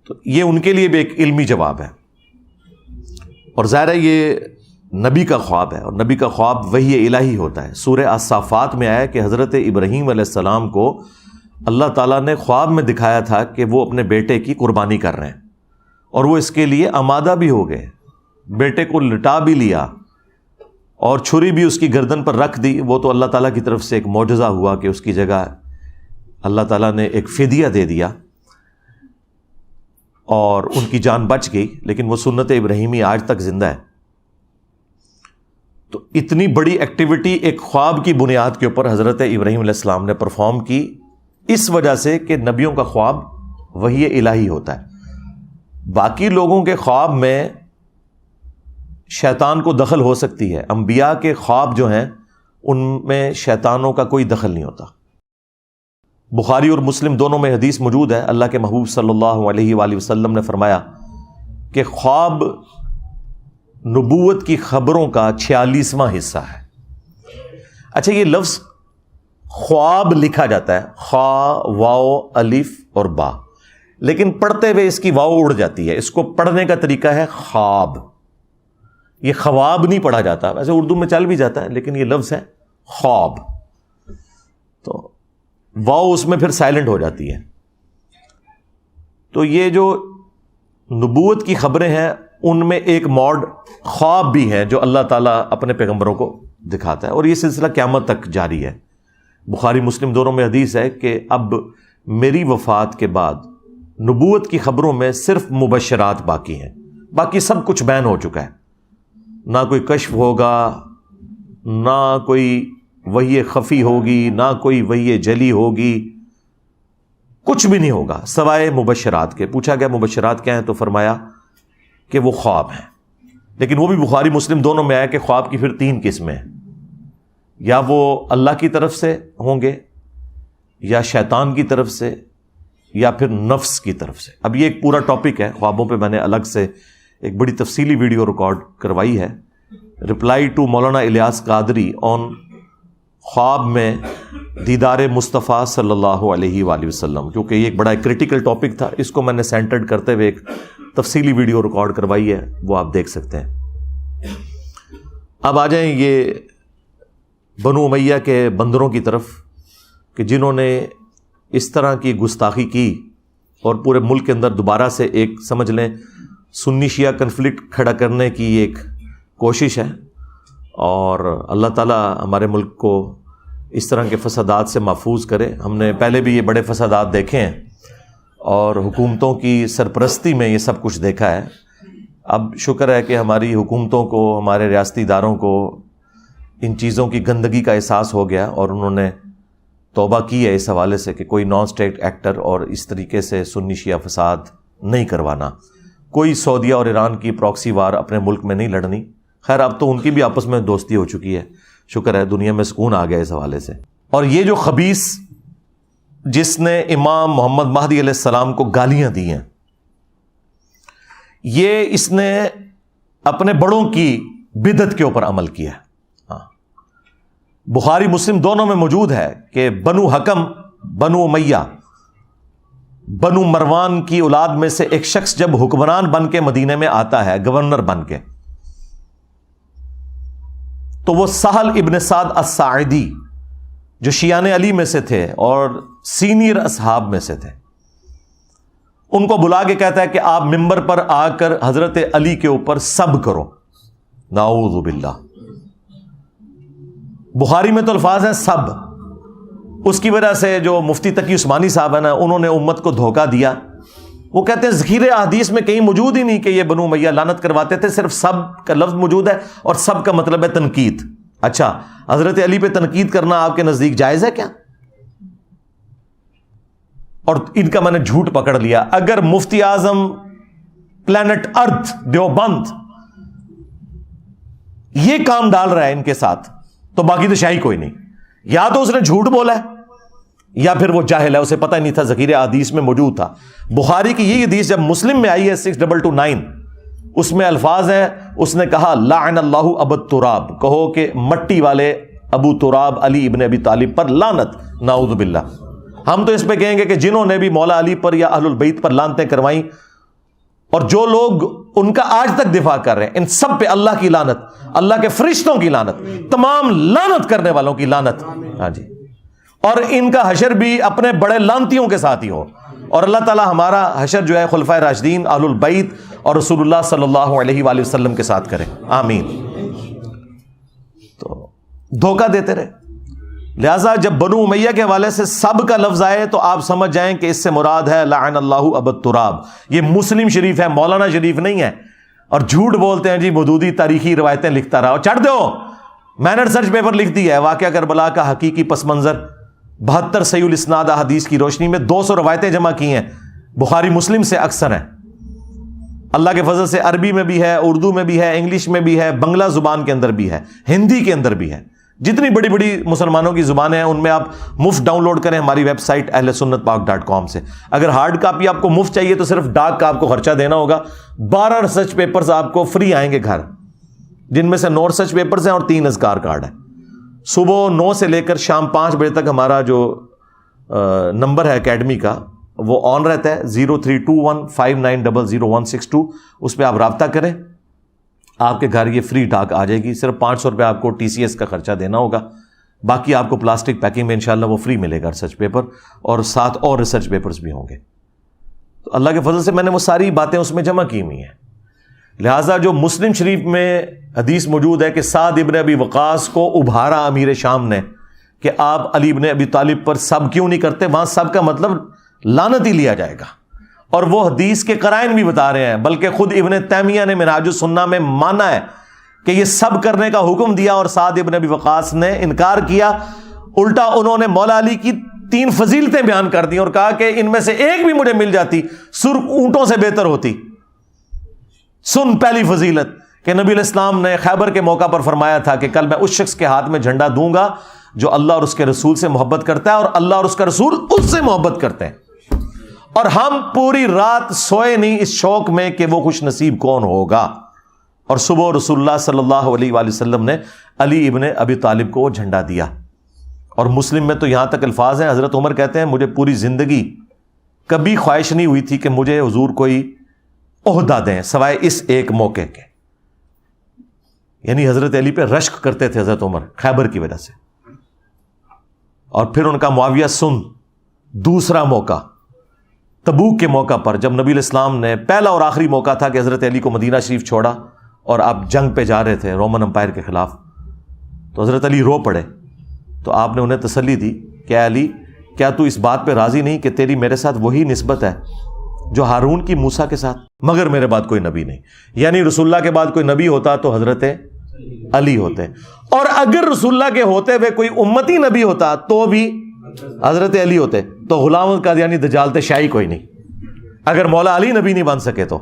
تو یہ ان کے لیے بھی ایک علمی جواب ہے. اور ظاہر ہے یہ نبی کا خواب ہے، اور نبی کا خواب وحی الہی ہوتا ہے. سورہ الصافات میں آیا کہ حضرت ابراہیم علیہ السلام کو اللہ تعالیٰ نے خواب میں دکھایا تھا کہ وہ اپنے بیٹے کی قربانی کر رہے ہیں، اور وہ اس کے لیے آمادہ بھی ہو گئے. بیٹے کو لٹا بھی لیا اور چھری بھی اس کی گردن پر رکھ دی. وہ تو اللہ تعالیٰ کی طرف سے ایک معجزہ ہوا کہ اس کی جگہ اللہ تعالیٰ نے ایک فدیہ دے دیا اور ان کی جان بچ گئی. لیکن وہ سنت ابراہیمی آج تک زندہ ہے. تو تو اتنی بڑی ایکٹیویٹی ایک خواب کی بنیاد کے اوپر حضرت ابراہیم علیہ السلام نے پرفارم کی، اس وجہ سے کہ نبیوں کا خواب وحی الہی ہوتا ہے۔ باقی لوگوں کے خواب میں شیطان کو دخل ہو سکتی ہے، انبیاء کے خواب جو ہیں ان میں شیطانوں کا کوئی دخل نہیں ہوتا۔ بخاری اور مسلم دونوں میں حدیث موجود ہے، اللہ کے محبوب صلی اللہ علیہ وآلہ وسلم نے فرمایا کہ خواب نبوت کی خبروں کا 46واں حصہ ہے۔ اچھا، یہ لفظ خواب لکھا جاتا ہے خا، واو، الف اور با، لیکن پڑھتے ہوئے اس کی واو اڑ جاتی ہے، اس کو پڑھنے کا طریقہ ہے خواب۔ یہ خواب نہیں پڑھا جاتا، ویسے اردو میں چل بھی جاتا ہے لیکن یہ لفظ ہے خواب، تو واو اس میں پھر سائلنٹ ہو جاتی ہے۔ تو یہ جو نبوت کی خبریں ہیں ان میں ایک موڈ خواب بھی ہے جو اللہ تعالیٰ اپنے پیغمبروں کو دکھاتا ہے، اور یہ سلسلہ قیامت تک جاری ہے۔ بخاری مسلم دونوں میں حدیث ہے کہ اب میری وفات کے بعد نبوت کی خبروں میں صرف مبشرات باقی ہیں، باقی سب کچھ بیان ہو چکا ہے۔ نہ کوئی کشف ہوگا، نہ کوئی وحی خفی ہوگی، نہ کوئی وحی جلی ہوگی، کچھ بھی نہیں ہوگا سوائے مبشرات کے۔ پوچھا گیا مبشرات کیا ہیں تو فرمایا کہ وہ خواب ہیں، لیکن وہ بھی بخاری مسلم دونوں میں آیا کہ خواب کی پھر 3 قسمیں ہیں، یا وہ اللہ کی طرف سے ہوں گے، یا شیطان کی طرف سے، یا پھر نفس کی طرف سے۔ اب یہ ایک پورا ٹاپک ہے، خوابوں پہ میں نے الگ سے ایک بڑی تفصیلی ویڈیو ریکارڈ کروائی ہے، رپلائی ٹو مولانا الیاس قادری آن خواب میں دیدار مصطفیٰ صلی اللہ علیہ وآلہ وسلم، کیونکہ یہ ایک بڑا کریٹیکل ٹاپک تھا، اس کو میں نے سینٹرڈ کرتے ہوئے ایک تفصیلی ویڈیو ریکارڈ کروائی ہے، وہ آپ دیکھ سکتے ہیں۔ اب آ جائیں یہ بنو امیہ کے بندروں کی طرف کہ جنہوں نے اس طرح کی گستاخی کی اور پورے ملک کے اندر دوبارہ سے ایک سمجھ لیں سنی شیعہ کنفلکٹ کھڑا کرنے کی ایک کوشش ہے، اور اللہ تعالیٰ ہمارے ملک کو اس طرح کے فسادات سے محفوظ کرے۔ ہم نے پہلے بھی یہ بڑے فسادات دیکھے ہیں اور حکومتوں کی سرپرستی میں یہ سب کچھ دیکھا ہے۔ اب شکر ہے کہ ہماری حکومتوں کو، ہمارے ریاستی اداروں کو ان چیزوں کی گندگی کا احساس ہو گیا، اور انہوں نے توبہ کی ہے اس حوالے سے کہ کوئی نان اسٹیٹ ایکٹر اور اس طریقے سے سنی شیعہ فساد نہیں کروانا، کوئی سعودیہ اور ایران کی پراکسی وار اپنے ملک میں نہیں لڑنی۔ خیر اب تو ان کی بھی آپس میں دوستی ہو چکی ہے، شکر ہے دنیا میں سکون آ گیا اس حوالے سے۔ اور یہ جو خبیث جس نے امام محمد مہدی علیہ السلام کو گالیاں دی ہیں، یہ اس نے اپنے بڑوں کی بدعت کے اوپر عمل کیا ہے۔ بخاری مسلم دونوں میں موجود ہے کہ بنو حکم، بنو امیہ، بنو مروان کی اولاد میں سے ایک شخص جب حکمران بن کے مدینے میں آتا ہے، گورنر بن کے، تو وہ سہل ابن سعد الساعدی جو شیعان علی میں سے تھے اور سینئر اصحاب میں سے تھے، ان کو بلا کے کہتا ہے کہ آپ ممبر پر آ کر حضرت علی کے اوپر سب کرو۔ نعوذ باللہ، بخاری میں تو الفاظ ہیں سب۔ اس کی وجہ سے جو مفتی تقی عثمانی صاحب ہیں نا، انہوں نے امت کو دھوکہ دیا۔ وہ کہتے ہیں ذخیرے احادیث میں کہیں موجود ہی نہیں کہ یہ بنو امیہ لعنت کرواتے تھے، صرف سب کا لفظ موجود ہے، اور سب کا مطلب ہے تنقید۔ اچھا، حضرت علی پہ تنقید کرنا آپ کے نزدیک جائز ہے کیا؟ اور ان کا میں نے جھوٹ پکڑ لیا۔ اگر مفتی اعظم پلانٹ ارتھ دیوبند یہ کام ڈال رہا ہے ان کے ساتھ، تو باقی تو شاہی کوئی نہیں۔ یا تو اس نے جھوٹ بولا ہے یا پھر وہ جاہل ہے، اسے پتہ ہی نہیں تھا، ذخیرہ حدیث میں موجود تھا۔ بخاری کی یہ حدیث جب مسلم میں آئی ہے 6229، اس میں الفاظ ہیں، اس نے کہا لعن اللہ ابو تراب، کہو کہ مٹی والے ابو تراب علی ابن ابی طالب پر لعنت، نعوذ باللہ۔ ہم تو اس پہ کہیں گے کہ جنہوں نے بھی مولا علی پر یا اہل البیت پر لعنتیں کروائیں، اور جو لوگ ان کا آج تک دفاع کر رہے ہیں، ان سب پہ اللہ کی لعنت، اللہ کے فرشتوں کی لعنت، تمام لعنت کرنے والوں کی لعنت۔ ہاں جی، اور ان کا حشر بھی اپنے بڑے لعنتیوں کے ساتھ ہی ہو، اور اللہ تعالی ہمارا حشر جو ہے خلفائے راشدین، اہل البیت اور رسول اللہ صلی اللہ علیہ وآلہ وسلم کے ساتھ کرے، آمین۔ تو دھوکہ دیتے رہے، لہذا جب بنو امیہ کے حوالے سے سب کا لفظ آئے تو آپ سمجھ جائیں کہ اس سے مراد ہے لعن اللہ ابو تراب۔ یہ مسلم شریف ہے، مولانا شریف نہیں ہے، اور جھوٹ بولتے ہیں جی مودودی تاریخی روایتیں لکھتا رہا، چڑھ دو میں نے ریسرچ پیپر لکھ دیا ہے واقعہ کربلا کا حقیقی پس منظر 72 صحیح الاسناد احادیث کی روشنی میں 200 روایتیں جمع کی ہیں، بخاری مسلم سے اکثر ہیں، اللہ کے فضل سے عربی میں بھی ہے، اردو میں بھی ہے، انگلش میں بھی ہے، بنگلہ زبان کے اندر بھی ہے، ہندی کے اندر بھی ہے، جتنی بڑی بڑی مسلمانوں کی زبانیں ہیں ان میں آپ مفت ڈاؤن لوڈ کریں ہماری ویب سائٹ ahlsunnatpak.com سے۔ اگر ہارڈ کاپی آپ کو مفت چاہیے تو صرف ڈاک کا آپ کو خرچہ دینا ہوگا۔ 12 ریسرچ پیپرز آپ کو فری آئیں گے گھر، جن میں سے 9 ریسرچ پیپرز ہیں اور 3 اذکار کارڈ ہیں۔ صبح 9 سے لے کر شام 5 بجے تک ہمارا جو نمبر ہے اکیڈمی کا وہ آن رہتا ہے، 032159000162، اس پہ آپ رابطہ کریں، آپ کے گھر یہ فری ڈاک آ جائے گی۔ صرف 500 روپے آپ کو TCS کا خرچہ دینا ہوگا، باقی آپ کو پلاسٹک پیکنگ میں انشاءاللہ وہ فری ملے گا ریسرچ پیپر، اور ساتھ اور ریسرچ پیپرز بھی ہوں گے۔ تو اللہ کے فضل سے میں نے وہ ساری باتیں اس میں جمع کی ہوئی ہیں۔ لہٰذا جو مسلم شریف میں حدیث موجود ہے کہ سعد ابن ابی وقاص کو ابھارا امیر شام نے کہ آپ علی ابن ابی طالب پر سب کیوں نہیں کرتے، وہاں سب کا مطلب لعنت ہی لیا جائے گا، اور وہ حدیث کے قرائن بھی بتا رہے ہیں، بلکہ خود ابن تیمیہ نے منہاج السنہ میں مانا ہے کہ یہ سب کرنے کا حکم دیا اور سعد ابن ابی وقاص نے انکار کیا۔ الٹا انہوں نے مولا علی کی 3 فضیلتیں بیان کر دی اور کہا کہ ان میں سے ایک بھی مجھے مل جاتی سرخ اونٹوں سے بہتر ہوتی۔ سن پہلی فضیلت کہ نبی علیہ السلام نے خیبر کے موقع پر فرمایا تھا کہ کل میں اس شخص کے ہاتھ میں جھنڈا دوں گا جو اللہ اور اس کے رسول سے محبت کرتا ہے اور اللہ اور اس کا رسول اس سے محبت کرتے ہیں، اور ہم پوری رات سوئے نہیں اس شوق میں کہ وہ خوش نصیب کون ہوگا۔ اور صبح رسول اللہ صلی اللہ علیہ وآلہ وسلم نے علی ابن ابی طالب کو وہ جھنڈا دیا۔ اور مسلم میں تو یہاں تک الفاظ ہیں، حضرت عمر کہتے ہیں مجھے پوری زندگی کبھی خواہش نہیں ہوئی تھی کہ مجھے حضور کوئی عہدہ دیں سوائے اس ایک موقع کے، یعنی حضرت علی پہ رشک کرتے تھے حضرت عمر خیبر کی وجہ سے۔ اور پھر ان کا معاویہ سن دوسرا موقع تبوک کے موقع پر، جب نبی علیہ السلام نے پہلا اور آخری موقع تھا کہ حضرت علی کو مدینہ شریف چھوڑا اور آپ جنگ پہ جا رہے تھے رومن امپائر کے خلاف، تو حضرت علی رو پڑے، تو آپ نے انہیں تسلی دی کہ علی کیا تو اس بات پہ راضی نہیں کہ تیری میرے ساتھ وہی نسبت ہے جو ہارون کی موسیٰ کے ساتھ، مگر میرے بعد کوئی نبی نہیں۔ یعنی رسول اللہ کے بعد کوئی نبی ہوتا تو حضرت علی ہوتے، اور اگر رسول اللہ کے ہوتے ہوئے کوئی امتی نبی ہوتا تو بھی حضرت علی ہوتے۔ تو غلام القادیانی دجالت شاہی کوئی نہیں اگر مولا علی نبی نہیں بن سکے تو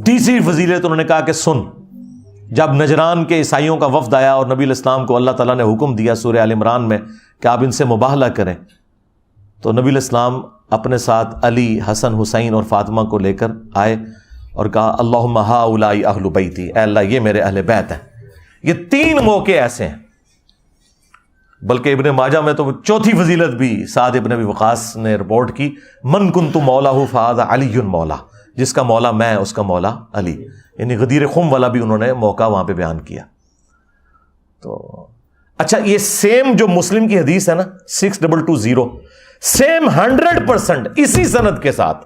تیسری فضیلت انہوں نے کہا کہ سن، جب نجران کے عیسائیوں کا وفد آیا اور نبی علیہ السلام کو اللہ تعالیٰ نے حکم دیا سورہ آل عمران میں کہ آپ ان سے مباہلہ کریں، تو نبی علیہ السلام اپنے ساتھ علی، حسن، حسین اور فاطمہ کو لے کر آئے اور کہا اللہم ہؤلاء اہل بیتی، اے اللہ یہ میرے اہل بیت ہیں۔ یہ 3 موقع ایسے ہیں، بلکہ ابن ماجہ میں تو چوتھی فضیلت بھی سعد ابن ابی وقاص نے رپورٹ کی، من کنت مولاہ فہذا علی مولا، جس کا مولا میں اس کا مولا علی، یعنی غدیر خم والا بھی انہوں نے موقع وہاں پہ بیان کیا۔ تو اچھا، یہ سیم جو مسلم کی حدیث ہے نا 6220، سیم 100% اسی سند کے ساتھ،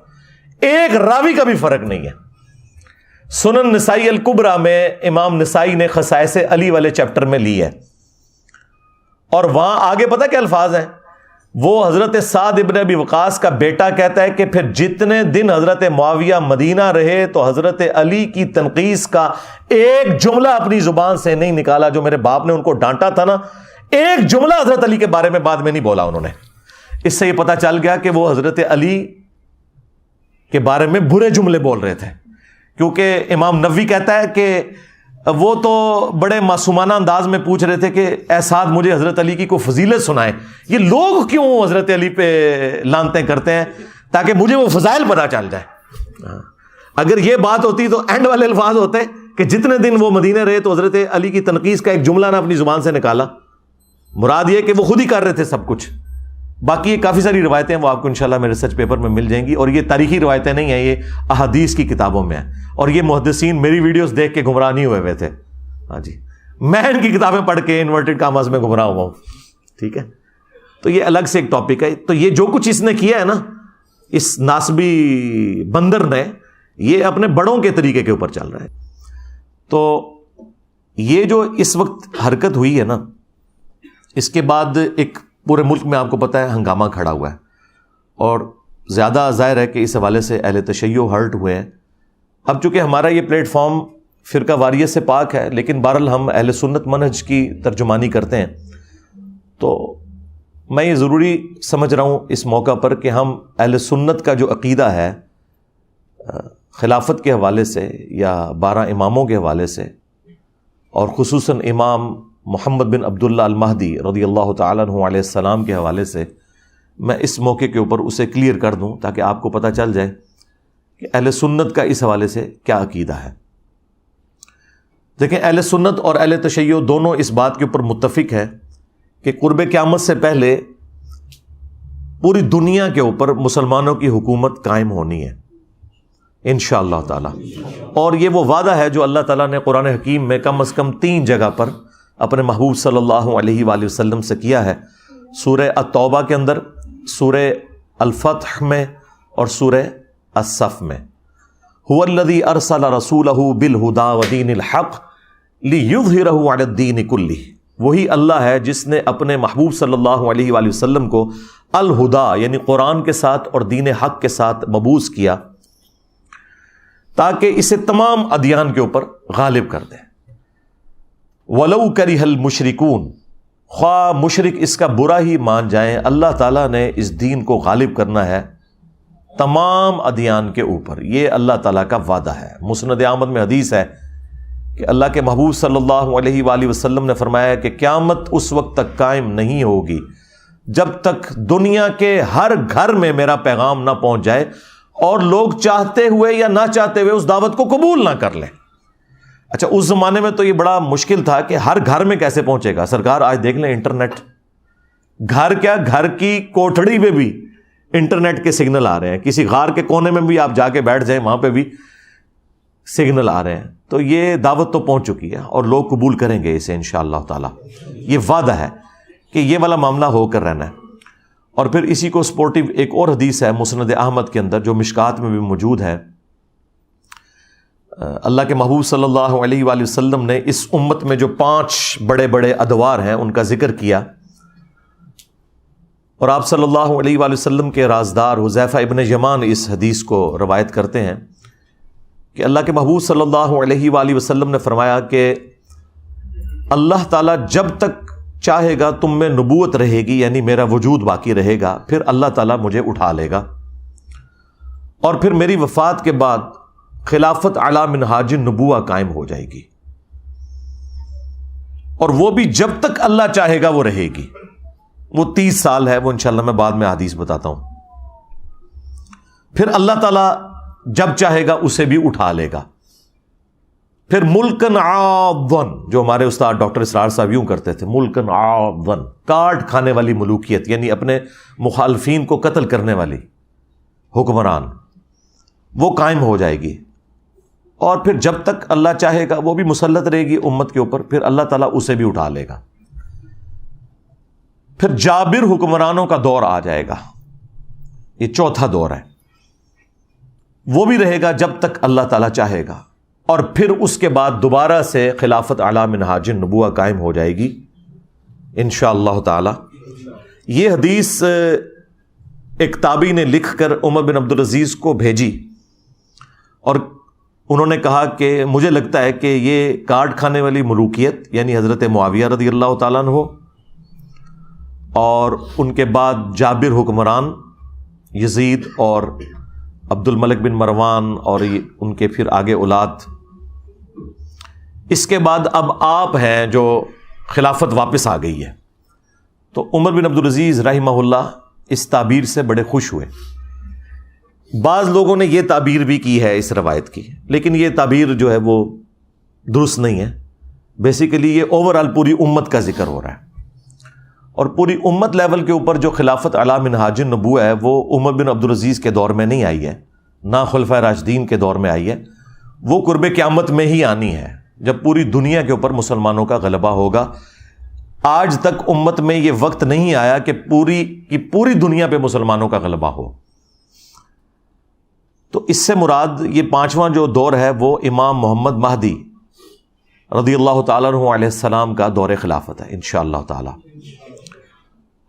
ایک راوی کا بھی فرق نہیں ہے۔ سنن نسائی الکبریٰ میں امام نسائی نے خصائص علی والے چیپٹر میں لی ہے، اور وہاں آگے پتہ کیا الفاظ ہیں، وہ حضرت سعد ابن ابی وقاص کا بیٹا کہتا ہے کہ پھر جتنے دن حضرت معاویہ مدینہ رہے تو حضرت علی کی تنقیص کا ایک جملہ اپنی زبان سے نہیں نکالا، جو میرے باپ نے ان کو ڈانٹا تھا نا، ایک جملہ حضرت علی کے بارے میں بعد میں نہیں بولا انہوں نے۔ اس سے یہ پتہ چل گیا کہ وہ حضرت علی کے بارے میں برے جملے بول رہے تھے، کیونکہ امام نووی کہتا ہے کہ وہ تو بڑے معصومانہ انداز میں پوچھ رہے تھے کہ اے سعد مجھے حضرت علی کی کوئی فضیلت سنائے، یہ لوگ کیوں حضرت علی پہ لانتیں کرتے ہیں، تاکہ مجھے وہ فضائل پتہ چل جائے۔ اگر یہ بات ہوتی تو اینڈ والے الفاظ ہوتے کہ جتنے دن وہ مدینے رہے تو حضرت علی کی تنقیص کا ایک جملہ نہ اپنی زبان سے نکالا۔ مراد یہ کہ وہ خود ہی کر رہے تھے سب کچھ۔ باقی یہ کافی ساری روایتیں وہ آپ کو انشاءاللہ میرے ریسرچ پیپر میں مل جائیں گی، اور یہ تاریخی روایتیں نہیں ہیں، یہ احادیث کی کتابوں میں ہیں، اور یہ محدثین میری ویڈیوز دیکھ کے گمراہ نہیں ہوئے تھے۔ ہاں جی، میں ان کی کتابیں پڑھ کے انورٹڈ کاماز میں گمراہ ہوا ہوں، ٹھیک ہے۔ تو یہ الگ سے ایک ٹاپک ہے۔ تو یہ جو کچھ اس نے کیا ہے نا، اس ناسبی بندر نے، یہ اپنے بڑوں کے طریقے کے اوپر چل رہا ہے۔ تو یہ جو اس وقت حرکت ہوئی ہے نا، اس کے بعد ایک پورے ملک میں آپ کو پتہ ہے ہنگامہ کھڑا ہوا ہے، اور زیادہ ظاہر ہے کہ اس حوالے سے اہل تشیع ہرٹ ہوئے ہیں۔ اب چونکہ ہمارا یہ پلیٹ فارم فرقہ واریت سے پاک ہے، لیکن بہرحال ہم اہل سنت منہج کی ترجمانی کرتے ہیں، تو میں یہ ضروری سمجھ رہا ہوں اس موقع پر کہ ہم اہل سنت کا جو عقیدہ ہے خلافت کے حوالے سے یا 12 اماموں کے حوالے سے، اور خصوصاً امام محمد بن عبداللہ المہدی رضی اللہ تعالیٰ عنہ علیہ السلام کے حوالے سے میں اس موقع کے اوپر اسے کلیئر کر دوں تاکہ آپ کو پتہ چل جائے کہ اہل سنت کا اس حوالے سے کیا عقیدہ ہے۔ دیکھیں، اہل سنت اور اہل تشیع دونوں اس بات کے اوپر متفق ہے کہ قرب قیامت سے پہلے پوری دنیا کے اوپر مسلمانوں کی حکومت قائم ہونی ہے انشاءاللہ تعالی، اور یہ وہ وعدہ ہے جو اللہ تعالیٰ نے قرآن حکیم میں کم از کم 3 جگہ پر اپنے محبوب صلی اللہ علیہ وآلہ وسلم سے کیا ہے، سورہ التوبہ کے اندر، سورہ الفتح میں، اور سورہ الصف میں۔ هو الذی ارسل رسولہ بالہدی ودین الحق لیظہرہ علی الدین کلہ، وہی اللہ ہے جس نے اپنے محبوب صلی اللہ علیہ وآلہ وسلم کو الہدا یعنی قرآن کے ساتھ اور دین حق کے ساتھ مبعوث کیا تاکہ اسے تمام ادیان کے اوپر غالب کر دے۔ وَلَوْ كَرِهَ الْمُشْرِكُونَ، خواہ مشرک اس کا برا ہی مان جائیں، اللہ تعالیٰ نے اس دین کو غالب کرنا ہے تمام ادیان کے اوپر، یہ اللہ تعالیٰ کا وعدہ ہے۔ مسند احمد میں حدیث ہے کہ اللہ کے محبوب صلی اللہ علیہ وآلہ وسلم نے فرمایا کہ قیامت اس وقت تک قائم نہیں ہوگی جب تک دنیا کے ہر گھر میں میرا پیغام نہ پہنچ جائے اور لوگ چاہتے ہوئے یا نہ چاہتے ہوئے اس دعوت کو قبول نہ کر لیں۔ اچھا، اس زمانے میں تو یہ بڑا مشکل تھا کہ ہر گھر میں کیسے پہنچے گا۔ سرکار آج دیکھ لیں، انٹرنیٹ، گھر کیا، گھر کی کوٹھڑی میں بھی انٹرنیٹ کے سگنل آ رہے ہیں، کسی غار کے کونے میں بھی آپ جا کے بیٹھ جائیں وہاں پہ بھی سگنل آ رہے ہیں، تو یہ دعوت تو پہنچ چکی ہے اور لوگ قبول کریں گے اسے انشاءاللہ تعالی۔ یہ وعدہ ہے کہ یہ والا معاملہ ہو کر رہنا ہے۔ اور پھر اسی کو سپورٹیو ایک اور حدیث ہے مسند احمد کے اندر جو مشکات میں بھی موجود ہے، اللہ کے محبوب صلی اللہ علیہ وآلہ وسلم نے اس امت میں جو 5 بڑے بڑے ادوار ہیں ان کا ذکر کیا، اور آپ صلی اللہ علیہ وآلہ وسلم کے رازدار حذیفہ ابن یمان اس حدیث کو روایت کرتے ہیں کہ اللہ کے محبوب صلی اللہ علیہ وآلہ وسلم نے فرمایا کہ اللہ تعالیٰ جب تک چاہے گا تم میں نبوت رہے گی، یعنی میرا وجود باقی رہے گا، پھر اللہ تعالیٰ مجھے اٹھا لے گا، اور پھر میری وفات کے بعد خلافت علی منہاج النبوہ قائم ہو جائے گی، اور وہ بھی جب تک اللہ چاہے گا وہ رہے گی۔ وہ 30 سال ہے، وہ انشاءاللہ میں بعد میں حدیث بتاتا ہوں۔ پھر اللہ تعالیٰ جب چاہے گا اسے بھی اٹھا لے گا۔ پھر ملکن عاضن، جو ہمارے استاد ڈاکٹر اسرار صاحب یوں کرتے تھے، ملکن عاضن، کاٹ کھانے والی ملوکیت، یعنی اپنے مخالفین کو قتل کرنے والی حکمران، وہ قائم ہو جائے گی، اور پھر جب تک اللہ چاہے گا وہ بھی مسلط رہے گی امت کے اوپر، پھر اللہ تعالیٰ اسے بھی اٹھا لے گا۔ پھر جابر حکمرانوں کا دور آ جائے گا، یہ 4تھا دور ہے، وہ بھی رہے گا جب تک اللہ تعالیٰ چاہے گا، اور پھر اس کے بعد دوبارہ سے خلافت علی منہاج النبوہ قائم ہو جائے گی انشاءاللہ تعالی۔ یہ حدیث ایک تابعی نے لکھ کر عمر بن عبدالعزیز کو بھیجی، اور انہوں نے کہا کہ مجھے لگتا ہے کہ یہ کاٹ کھانے والی ملوکیت یعنی حضرت معاویہ رضی اللہ تعالیٰ عنہ اور ان کے بعد جابر حکمران، یزید اور عبد الملک بن مروان اور ان کے پھر آگے اولاد، اس کے بعد اب آپ ہیں جو خلافت واپس آ گئی ہے۔ تو عمر بن عبدالعزیز رحمہ اللہ اس تعبیر سے بڑے خوش ہوئے۔ بعض لوگوں نے یہ تعبیر بھی کی ہے اس روایت کی، لیکن یہ تعبیر جو ہے وہ درست نہیں ہے۔ بیسیکلی یہ اوورآل پوری امت کا ذکر ہو رہا ہے، اور پوری امت لیول کے اوپر جو خلافت علی منہاج النبوہ ہے وہ عمر بن عبدالعزیز کے دور میں نہیں آئی ہے، نہ خلفائے راشدین کے دور میں آئی ہے، وہ قرب قیامت میں ہی آنی ہے جب پوری دنیا کے اوپر مسلمانوں کا غلبہ ہوگا۔ آج تک امت میں یہ وقت نہیں آیا کہ پوری دنیا پہ مسلمانوں کا غلبہ ہو۔ تو اس سے مراد یہ 5واں جو دور ہے وہ امام محمد مہدی رضی اللہ تعالیٰ عنہ علیہ السلام کا دور خلافت ہے انشاءاللہ تعالی۔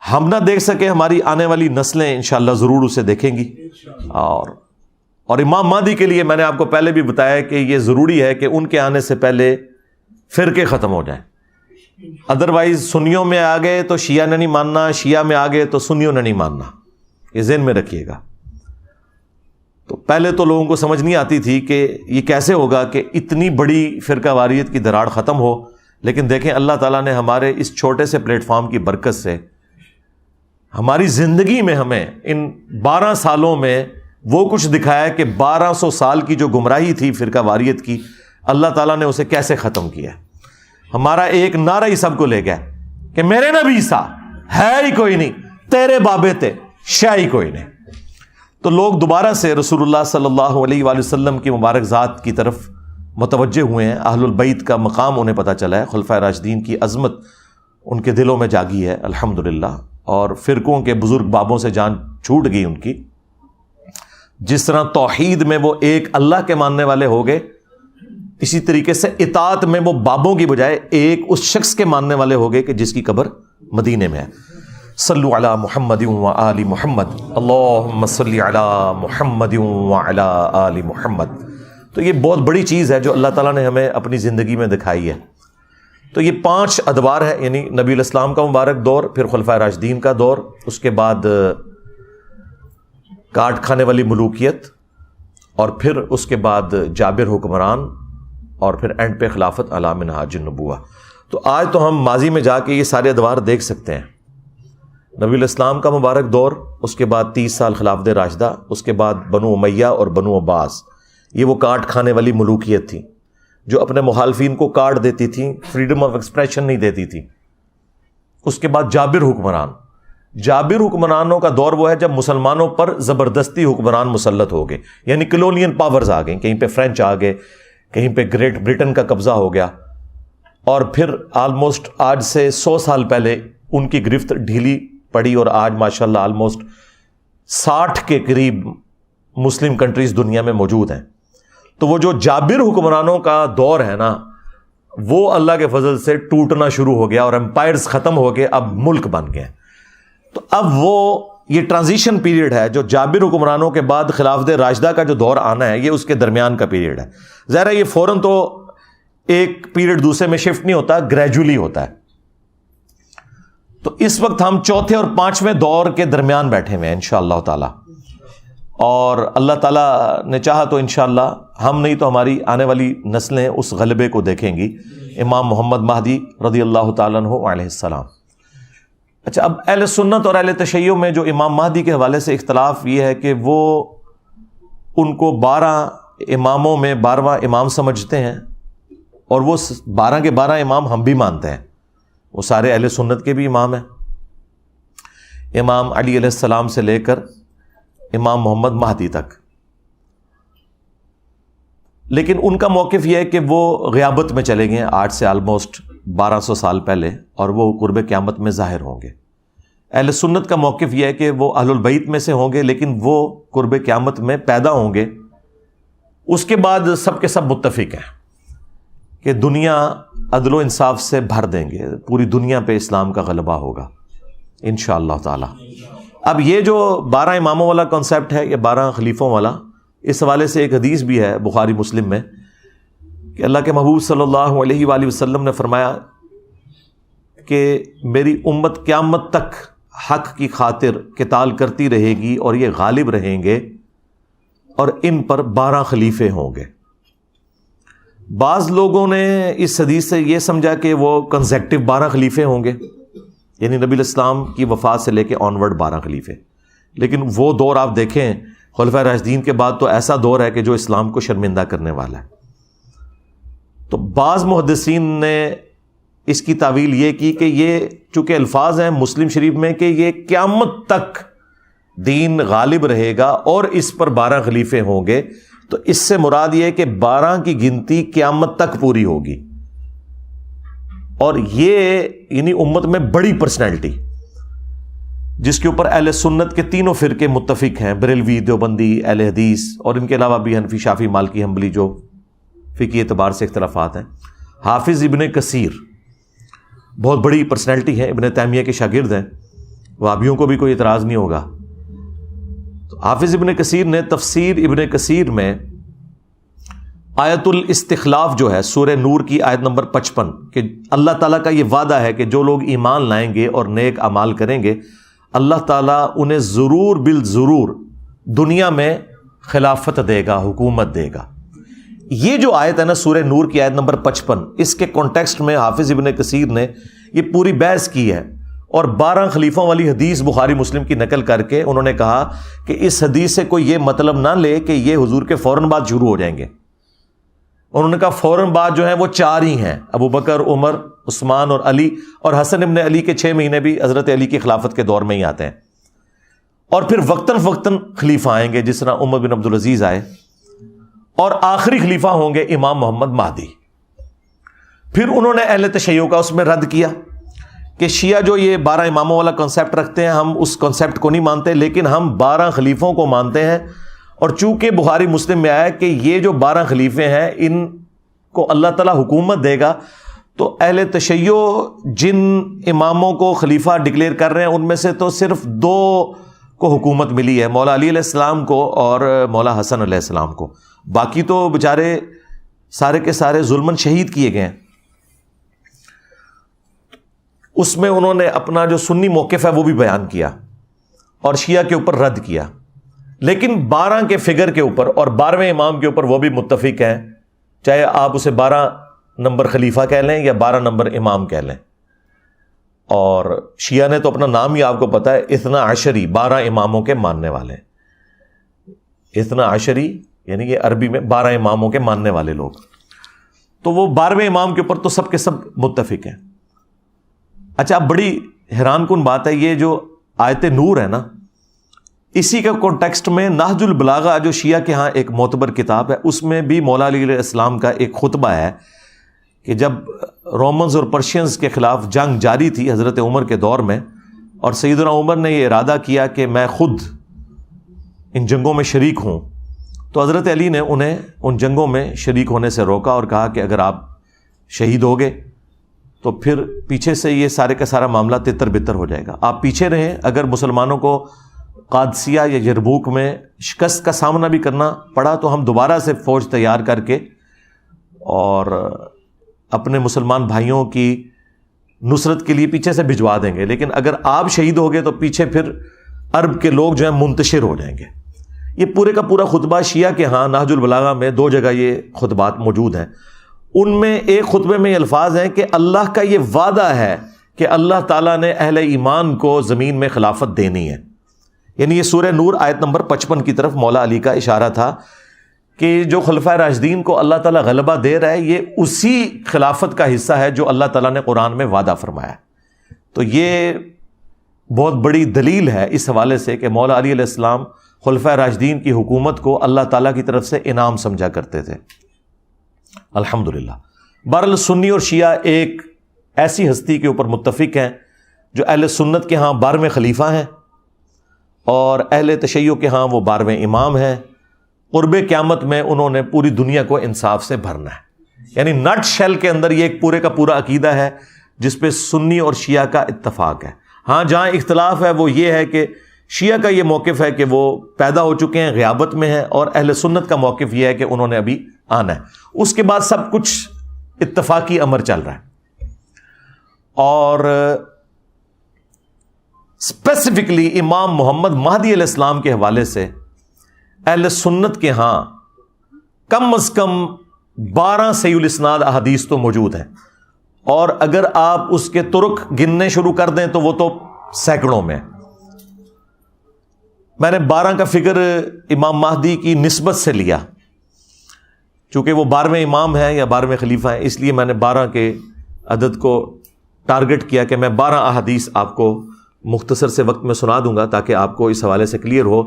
ہم نہ دیکھ سکے، ہماری آنے والی نسلیں انشاءاللہ ضرور اسے دیکھیں گی، اور اور امام مہدی کے لیے میں نے آپ کو پہلے بھی بتایا کہ یہ ضروری ہے کہ ان کے آنے سے پہلے فرقے ختم ہو جائیں. ادروائز سنیوں میں آ گئے تو شیعہ نے نہیں ماننا، شیعہ میں آ گئے تو سنیوں نے نہیں ماننا. یہ ذہن میں رکھیے گا. تو پہلے تو لوگوں کو سمجھ نہیں آتی تھی کہ یہ کیسے ہوگا کہ اتنی بڑی فرقہ واریت کی دراڑ ختم ہو. لیکن دیکھیں اللہ تعالیٰ نے ہمارے اس چھوٹے سے پلیٹ فارم کی برکت سے ہماری زندگی میں ہمیں ان 12 سالوں میں وہ کچھ دکھایا کہ 1200 سال کی جو گمراہی تھی فرقہ واریت کی، اللہ تعالیٰ نے اسے کیسے ختم کیا. ہمارا ایک نعرہ ہی سب کو لے گیا کہ میرے نبی سا ہے ہی کوئی نہیں، تیرے بابے تے شاہ ہی کوئی نہیں. تو لوگ دوبارہ سے رسول اللہ صلی اللہ علیہ وآلہ وسلم کی مبارک ذات کی طرف متوجہ ہوئے ہیں. اہل البیت کا مقام انہیں پتہ چلا ہے، خلفائے راشدین کی عظمت ان کے دلوں میں جاگی ہے الحمدللہ. اور فرقوں کے بزرگ بابوں سے جان چھوٹ گئی ان کی. جس طرح توحید میں وہ ایک اللہ کے ماننے والے ہو گئے، اسی طریقے سے اطاعت میں وہ بابوں کی بجائے ایک اس شخص کے ماننے والے ہو گئے کہ جس کی قبر مدینے میں ہے. صلو علی محمد و آل محمد، اللہم صلی علی محمد و علی آل محمد. تو یہ بہت بڑی چیز ہے جو اللہ تعالیٰ نے ہمیں اپنی زندگی میں دکھائی ہے. تو یہ 5 ادوار ہے، یعنی نبی علیہ السلام کا مبارک دور، پھر خلفائے راشدین کا دور، اس کے بعد کاٹ کھانے والی ملوکیت، اور پھر اس کے بعد جابر حکمران، اور پھر اینڈ پہ خلافت علی منہاج النبوہ. تو آج تو ہم ماضی میں جا کے یہ سارے ادوار دیکھ سکتے ہیں. نبی علیہ السلام کا مبارک دور، اس کے بعد 30 سال خلافت راشدہ، اس کے بعد بنو امیہ اور بنو عباس. یہ وہ کاٹ کھانے والی ملوکیت تھی جو اپنے مخالفین کو کاٹ دیتی تھی، فریڈم آف ایکسپریشن نہیں دیتی تھی. اس کے بعد جابر حکمران. جابر حکمرانوں کا دور وہ ہے جب مسلمانوں پر زبردستی حکمران مسلط ہو گئے، یعنی کلونین پاورز آ گئیں، کہیں پہ فرینچ آ گئے، کہیں پہ گریٹ برٹن کا قبضہ ہو گیا. اور پھر آلموسٹ آج سے 100 سال پہلے ان کی گرفت ڈھیلی پڑی، اور آج ماشاءاللہ آلموسٹ 60 کے قریب مسلم کنٹریز دنیا میں موجود ہیں. تو وہ جو جابر حکمرانوں کا دور ہے نا، وہ اللہ کے فضل سے ٹوٹنا شروع ہو گیا اور امپائرز ختم ہو گئے، اب ملک بن گئے. تو اب وہ یہ ٹرانزیشن پیریڈ ہے جو جابر حکمرانوں کے بعد خلافت راشدہ کا جو دور آنا ہے، یہ اس کے درمیان کا پیریڈ ہے. ظاہر ہے یہ فوراً تو ایک پیریڈ دوسرے میں شفٹ نہیں ہوتا، گریجولی ہوتا ہے. تو اس وقت ہم 4تھے اور 5ویں دور کے درمیان بیٹھے ہوئے ہیں انشاءاللہ تعالی. اور اللہ تعالیٰ نے چاہا تو انشاءاللہ ہم نہیں تو ہماری آنے والی نسلیں اس غلبے کو دیکھیں گی، امام محمد مہدی رضی اللہ تعالیٰ عنہ علیہ السلام. اچھا، اب اہل سنت اور اہل تشیع میں جو امام مہدی کے حوالے سے اختلاف یہ ہے کہ وہ ان کو 12 اماموں میں 12واں امام سمجھتے ہیں، اور وہ 12 کے 12 امام ہم بھی مانتے ہیں، وہ سارے اہل سنت کے بھی امام ہیں، امام علی علیہ السلام سے لے کر امام محمد مہدی تک. لیکن ان کا موقف یہ ہے کہ وہ غیابت میں چلے گئے آج سے آلموسٹ 1200 سال پہلے، اور وہ قرب قیامت میں ظاہر ہوں گے. اہل سنت کا موقف یہ ہے کہ وہ اہل البیت میں سے ہوں گے، لیکن وہ قرب قیامت میں پیدا ہوں گے. اس کے بعد سب کے سب متفق ہیں کہ دنیا عدل و انصاف سے بھر دیں گے، پوری دنیا پہ اسلام کا غلبہ ہوگا انشاءاللہ تعالی. اب یہ جو 12 اماموں والا کانسیپٹ ہے، یہ 12 خلیفوں والا، اس حوالے سے ایک حدیث بھی ہے بخاری مسلم میں کہ اللہ کے محبوب صلی اللہ علیہ وآلہ وسلم نے فرمایا کہ میری امت قیامت تک حق کی خاطر قتال کرتی رہے گی اور یہ غالب رہیں گے، اور ان پر 12 خلیفے ہوں گے. بعض لوگوں نے اس حدیث سے یہ سمجھا کہ وہ کنزیکٹو 12 خلیفے ہوں گے، یعنی نبی علیہ السلام کی وفات سے لے کے آنورڈ 12 خلیفے. لیکن وہ دور آپ دیکھیں خلفائے راشدین کے بعد تو ایسا دور ہے کہ جو اسلام کو شرمندہ کرنے والا ہے. تو بعض محدثین نے اس کی تعویل یہ کی کہ یہ چونکہ الفاظ ہیں مسلم شریف میں کہ یہ قیامت تک دین غالب رہے گا اور اس پر 12 خلیفے ہوں گے، تو اس سے مراد یہ ہے کہ 12 کی گنتی قیامت تک پوری ہوگی. اور یہ یعنی امت میں بڑی پرسنالٹی جس کے اوپر اہل سنت کے تینوں فرقے متفق ہیں، بریلوی، دیوبندی، اہل حدیث، اور ان کے علاوہ بھی حنفی، شافعی، مالکی، حنبلی جو فقہی اعتبار سے اختلافات ہیں. حافظ ابن کثیر بہت بڑی پرسنالٹی ہے، ابن تیمیہ کے شاگرد ہیں، وہابیوں کو بھی کوئی اعتراض نہیں ہوگا. حافظ ابن کثیر نے تفسیر ابن کثیر میں آیت الاستخلاف جو ہے سورہ نور کی آیت نمبر 55 کہ اللہ تعالیٰ کا یہ وعدہ ہے کہ جو لوگ ایمان لائیں گے اور نیک اعمال کریں گے اللہ تعالیٰ انہیں ضرور بالضرور دنیا میں خلافت دے گا، حکومت دے گا. یہ جو آیت ہے نا سورہ نور کی آیت نمبر 55، اس کے کانٹیکسٹ میں حافظ ابن کثیر نے یہ پوری بحث کی ہے اور 12 خلیفوں والی حدیث بخاری مسلم کی نقل کر کے انہوں نے کہا کہ اس حدیث سے کوئی یہ مطلب نہ لے کہ یہ حضور کے فوراً بعد شروع ہو جائیں گے. انہوں نے کہا فوراً بعد جو ہیں وہ 4 ہی ہیں، ابو بکر، عمر، عثمان اور علی، اور حسن ابن علی کے 6 مہینے بھی حضرت علی کی خلافت کے دور میں ہی آتے ہیں. اور پھر وقتاً فوقتاً خلیفہ آئیں گے جس طرح عمر بن عبدالعزیز آئے، اور آخری خلیفہ ہوں گے امام محمد مہدی. پھر انہوں نے اہل تشیع کا اس میں رد کیا کہ شیعہ جو یہ 12 اماموں والا کنسیپٹ رکھتے ہیں ہم اس کنسیپٹ کو نہیں مانتے، لیکن ہم 12 خلیفوں کو مانتے ہیں. اور چونکہ بخاری مسلم میں آیا کہ یہ جو 12 خلیفے ہیں ان کو اللہ تعالیٰ حکومت دے گا، تو اہل تشیع جن اماموں کو خلیفہ ڈکلیئر کر رہے ہیں ان میں سے تو صرف 2 کو حکومت ملی ہے، مولا علی علیہ السلام کو اور مولا حسن علیہ السلام کو. باقی تو بیچارے سارے کے سارے ظلماً شہید کیے گئے ہیں. اس میں انہوں نے اپنا جو سنی موقف ہے وہ بھی بیان کیا اور شیعہ کے اوپر رد کیا، لیکن 12 کے فگر کے اوپر اور 12ویں امام کے اوپر وہ بھی متفق ہیں، چاہے آپ اسے 12 نمبر خلیفہ کہہ لیں یا 12 نمبر امام کہہ لیں. اور شیعہ نے تو اپنا نام ہی آپ کو پتا ہے، 12 12 اماموں کے ماننے والے ہیں. 12 یعنی یہ عربی میں 12 اماموں کے ماننے والے لوگ. تو وہ 12ویں امام کے اوپر تو سب کے سب متفق ہیں. اچھا، اب بڑی حیران کن بات ہے، یہ جو آیت نور ہے نا، اسی کا کانٹیکسٹ میں نہج البلاغہ جو شیعہ کے ہاں ایک معتبر کتاب ہے، اس میں بھی مولا علی علیہ السلام کا ایک خطبہ ہے کہ جب رومنز اور پرشینز کے خلاف جنگ جاری تھی حضرت عمر کے دور میں، اور سیدنا عمر نے یہ ارادہ کیا کہ میں خود ان جنگوں میں شریک ہوں، تو حضرت علی نے انہیں ان جنگوں میں شریک ہونے سے روکا اور کہا کہ اگر آپ شہید ہوگے تو پھر پیچھے سے یہ سارے کا سارا معاملہ تتر بتر ہو جائے گا. آپ پیچھے رہیں، اگر مسلمانوں کو قادسیہ یا یرموک میں شکست کا سامنا بھی کرنا پڑا تو ہم دوبارہ سے فوج تیار کر کے اور اپنے مسلمان بھائیوں کی نصرت کے لیے پیچھے سے بھجوا دیں گے، لیکن اگر آپ شہید ہو گئے تو پیچھے پھر عرب کے لوگ جو ہیں منتشر ہو جائیں گے. یہ پورے کا پورا خطبہ شیعہ کے ہاں نہج البلاغہ میں 2 جگہ یہ خطبات موجود ہیں. ان میں ایک خطبے میں یہ الفاظ ہیں کہ اللہ کا یہ وعدہ ہے کہ اللہ تعالیٰ نے اہل ایمان کو زمین میں خلافت دینی ہے. یعنی یہ سورہ نور آیت نمبر 55 کی طرف مولا علی کا اشارہ تھا کہ جو خلفائے راشدین کو اللہ تعالیٰ غلبہ دے رہا ہے یہ اسی خلافت کا حصہ ہے جو اللہ تعالیٰ نے قرآن میں وعدہ فرمایا. تو یہ بہت بڑی دلیل ہے اس حوالے سے کہ مولا علی علیہ السلام خلفائے راشدین کی حکومت کو اللہ تعالیٰ کی طرف سے انعام سمجھا کرتے تھے. الحمدللہ. بہرحال سنی اور شیعہ ایک ایسی ہستی کے اوپر متفق ہیں جو اہل سنت کے ہاں 12ویں خلیفہ ہیں اور اہل تشیع کے ہاں وہ 12ویں امام ہیں. قرب قیامت میں انہوں نے پوری دنیا کو انصاف سے بھرنا ہے. یعنی نٹ شیل کے اندر یہ ایک پورے کا پورا عقیدہ ہے جس پہ سنی اور شیعہ کا اتفاق ہے. ہاں جہاں اختلاف ہے وہ یہ ہے کہ شیعہ کا یہ موقف ہے کہ وہ پیدا ہو چکے ہیں، غیابت میں ہیں، اور اہل سنت کا موقف یہ ہے کہ انہوں نے ابھی آنا ہے. اس کے بعد سب کچھ اتفاقی امر چل رہا ہے. اور اسپیسیفکلی امام محمد مہدی علیہ السلام کے حوالے سے اہل سنت کے ہاں کم از کم 12 صحیح الاسناد احادیث تو موجود ہیں، اور اگر آپ اس کے طرق گننے شروع کر دیں تو وہ تو سینکڑوں میں. میں نے 12 کا فگر امام مہدی کی نسبت سے لیا، چونکہ وہ 12ویں امام ہیں یا 12ویں خلیفہ ہیں، اس لیے میں نے 12 کے عدد کو ٹارگٹ کیا کہ میں 12 احادیث آپ کو مختصر سے وقت میں سنا دوں گا تاکہ آپ کو اس حوالے سے کلیئر ہو.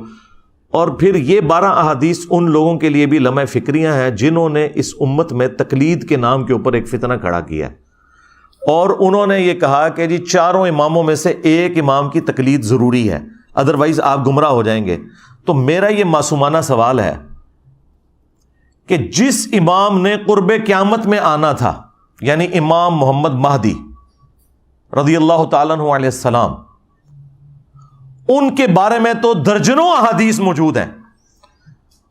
اور پھر یہ 12 احادیث ان لوگوں کے لیے بھی لمحہ فکریاں ہیں جنہوں نے اس امت میں تقلید کے نام کے اوپر ایک فتنہ کھڑا کیا ہے، اور انہوں نے یہ کہا کہ جی 4 اماموں میں سے ایک امام کی تقلید ضروری ہے، ادروائز آپ گمراہ ہو جائیں گے. تو میرا یہ معصومانہ سوال ہے کہ جس امام نے قرب قیامت میں آنا تھا، یعنی امام محمد مہدی رضی اللہ تعالیٰ عنہ علیہ السلام، ان کے بارے میں تو درجنوں احادیث موجود ہیں،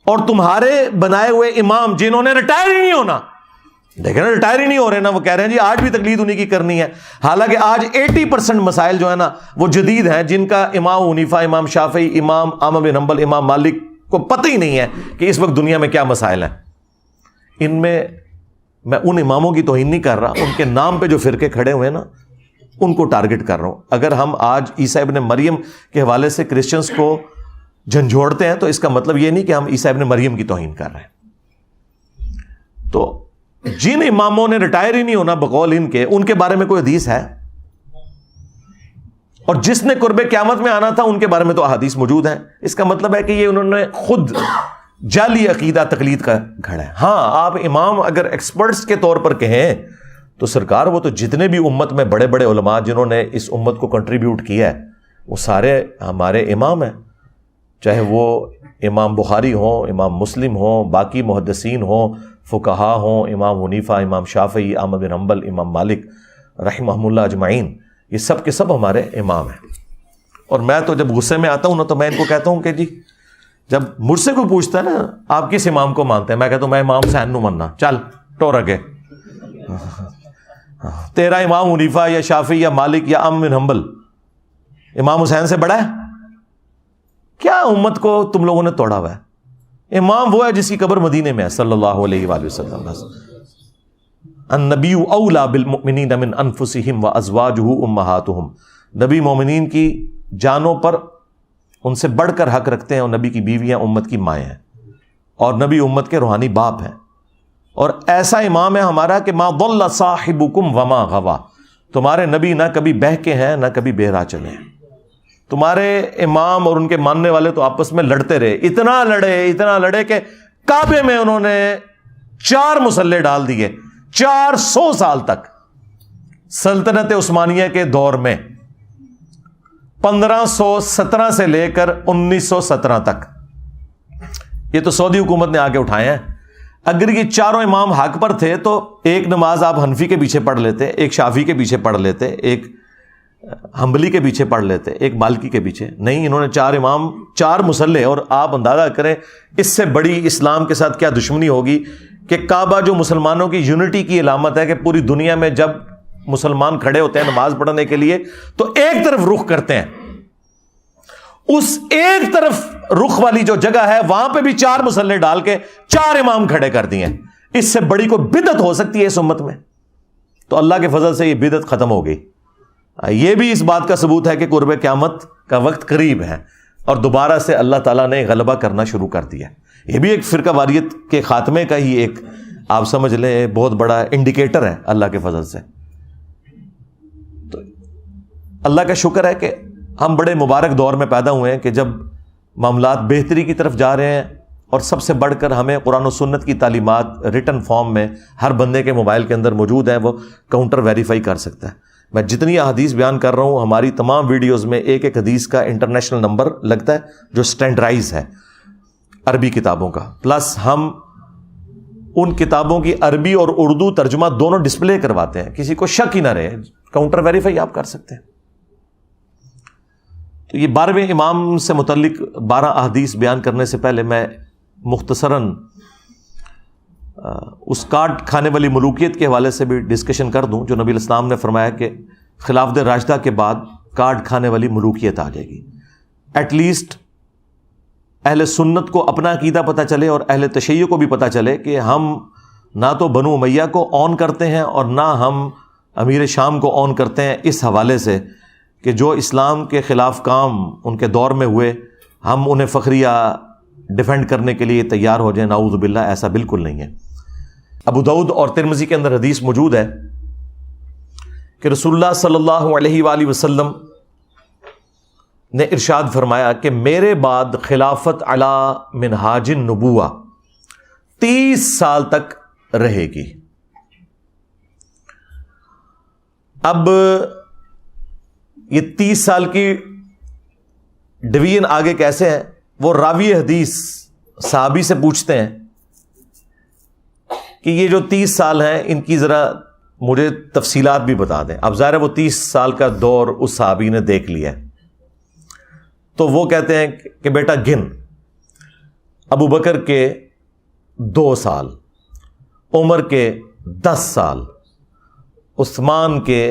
اور تمہارے بنائے ہوئے امام جنہوں نے ریٹائر ہی نہیں ہونا، دیکھیں نا ریٹائر ہی نہیں ہو رہے نا، وہ کہہ رہے ہیں جی آج بھی تقلید انہی کی کرنی ہے، حالانکہ آج 80% مسائل جو ہے نا وہ جدید ہیں، جن کا امام حنیفہ، امام شافعی، امام احمد بن حنبل، امام مالک کو پتہ ہی نہیں ہے کہ اس وقت دنیا میں کیا مسائل ہیں۔ ان میں ان اماموں کی توہین نہیں کر رہا، ان کے نام پہ جو فرقے کھڑے ہوئے ہیں نا ان کو ٹارگٹ کر رہا ہوں۔ اگر ہم آج عیسیٰ ابن مریم کے حوالے سے کرسچنز کو جھنجھوڑتے ہیں تو اس کا مطلب یہ نہیں کہ ہم عیسیٰ ابن مریم کی توہین کر رہے ہیں۔ تو جن اماموں نے ریٹائر ہی نہیں ہونا بقول ان کے بارے میں کوئی حدیث ہے؟ اور جس نے قرب قیامت میں آنا تھا ان کے بارے میں تو احادیث موجود ہیں۔ اس کا مطلب ہے کہ یہ انہوں نے خود جعلی عقیدہ تقلید کا گھڑا ہے۔ ہاں آپ امام اگر ایکسپرٹس کے طور پر کہیں تو سرکار وہ تو جتنے بھی امت میں بڑے بڑے علماء جنہوں نے اس امت کو کنٹریبیوٹ کیا ہے وہ سارے ہمارے امام ہیں، چاہے وہ امام بخاری ہوں، امام مسلم ہوں، باقی محدثین ہوں، فقہا ہوں، امام حنیفہ، امام شافعی، احمد بن حنبل، امام مالک رحمہم اللہ اجمعین، یہ سب کے سب ہمارے امام ہیں۔ اور میں تو جب غصے میں آتا ہوں نا تو میں ان کو کہتا ہوں کہ جی جب مجھ سے کوئی پوچھتا ہے نا آپ کس امام کو مانتے ہیں، میں کہتا ہوں میں امام حسین نو مننا، چل ٹور اگے، تیرا امام حنیفہ یا شافعی یا مالک یا احمد بن حنبل امام حسین سے بڑا ہے؟ کیا امت کو تم لوگوں نے توڑا ہوا ہے؟ امام وہ ہے جس کی قبر مدینے میں ہے صلی اللہ علیہ وآلہ وسلم۔ النبی اولا بالمؤمنین من انفسہم وازواجہ امہاتہم، نبی مومنین کی جانوں پر ان سے بڑھ کر حق رکھتے ہیں، اور نبی کی بیویاں امت کی مائیں ہیں، اور نبی امت کے روحانی باپ ہیں۔ اور ایسا امام ہے ہمارا کہ ما ضل صاحبکم وما غوا، تمہارے نبی نہ کبھی بہکے ہیں نہ کبھی بے راہ چلے ہیں۔ تمہارے امام اور ان کے ماننے والے تو آپس میں لڑتے رہے، اتنا لڑے کہ کعبے میں انہوں نے 4 مسلح ڈال دیے 400 سال تک، سلطنت عثمانیہ کے دور میں 1517 سے لے کر 1917 تک۔ یہ تو سعودی حکومت نے آگے اٹھائے ہیں۔ اگر یہ چاروں امام حق پر تھے تو ایک نماز آپ حنفی کے پیچھے پڑھ لیتے، ایک شافعی کے پیچھے پڑھ لیتے، ایک حنبلی کے پیچھے پڑھ لیتے، ایک مالکی کے پیچھے۔ نہیں، انہوں نے 4 امام 4 مسلح، اور آپ اندازہ کریں اس سے بڑی اسلام کے ساتھ کیا دشمنی ہوگی کہ کعبہ جو مسلمانوں کی یونٹی کی علامت ہے کہ پوری دنیا میں جب مسلمان کھڑے ہوتے ہیں نماز پڑھنے کے لیے تو ایک طرف رخ کرتے ہیں، اس ایک طرف رخ والی جو جگہ ہے وہاں پہ بھی 4 مسلح ڈال کے 4 امام کھڑے کر دیے۔ اس سے بڑی کوئی بدعت ہو سکتی ہے اس امت میں؟ تو اللہ کے فضل سے یہ بدعت ختم ہو گئی۔ یہ بھی اس بات کا ثبوت ہے کہ قرب قیامت کا وقت قریب ہے، اور دوبارہ سے اللہ تعالیٰ نے غلبہ کرنا شروع کر دیا۔ یہ بھی ایک فرقہ واریت کے خاتمے کا ہی ایک آپ سمجھ لیں بہت بڑا انڈیکیٹر ہے اللہ کے فضل سے۔ تو اللہ کا شکر ہے کہ ہم بڑے مبارک دور میں پیدا ہوئے ہیں کہ جب معاملات بہتری کی طرف جا رہے ہیں، اور سب سے بڑھ کر ہمیں قرآن و سنت کی تعلیمات ریٹن فارم میں ہر بندے کے موبائل کے اندر موجود ہیں، وہ کاؤنٹر ویریفائی کر سکتا ہے۔ میں جتنی احادیث بیان کر رہا ہوں ہماری تمام ویڈیوز میں ایک ایک حدیث کا انٹرنیشنل نمبر لگتا ہے جو سٹینڈرائز ہے عربی کتابوں کا، پلس ہم ان کتابوں کی عربی اور اردو ترجمہ دونوں ڈسپلے کرواتے ہیں، کسی کو شک ہی نہ رہے، کاؤنٹر ویریفائی آپ کر سکتے ہیں۔ تو یہ 12ویں امام سے متعلق 12 احادیث بیان کرنے سے پہلے میں مختصراً اس کاٹ کھانے والی ملوکیت کے حوالے سے بھی ڈسکشن کر دوں، جو نبی علیہ السلام نے فرمایا کہ خلافت راشدہ کے بعد کاٹ کھانے والی ملوکیت آ جائے گی۔ ایٹ لیسٹ اہل سنت کو اپنا عقیدہ پتہ چلے اور اہل تشیع کو بھی پتہ چلے کہ ہم نہ تو بنو امیہ کو آن کرتے ہیں اور نہ ہم امیر شام کو آن کرتے ہیں، اس حوالے سے کہ جو اسلام کے خلاف کام ان کے دور میں ہوئے ہم انہیں فخریہ ڈیفینڈ کرنے کے لیے تیار ہو جائیں، نعوذ باللہ، ایسا بالکل نہیں ہے۔ ابو داؤد اور ترمذی کے اندر حدیث موجود ہے کہ رسول اللہ صلی اللہ علیہ وآلہ وسلم نے ارشاد فرمایا کہ میرے بعد خلافت علی منہاج النبوہ 30 سال تک رہے گی۔ اب یہ 30 سال کی ڈویژن آگے کیسے ہے؟ وہ راوی حدیث صحابی سے پوچھتے ہیں کہ یہ جو 30 سال ہیں ان کی ذرا مجھے تفصیلات بھی بتا دیں۔ اب ظاہر ہے وہ 30 سال کا دور اس صحابی نے دیکھ لیا ہے، تو وہ کہتے ہیں کہ بیٹا گن، ابو بکر کے 2 سال، عمر کے 10 سال، عثمان کے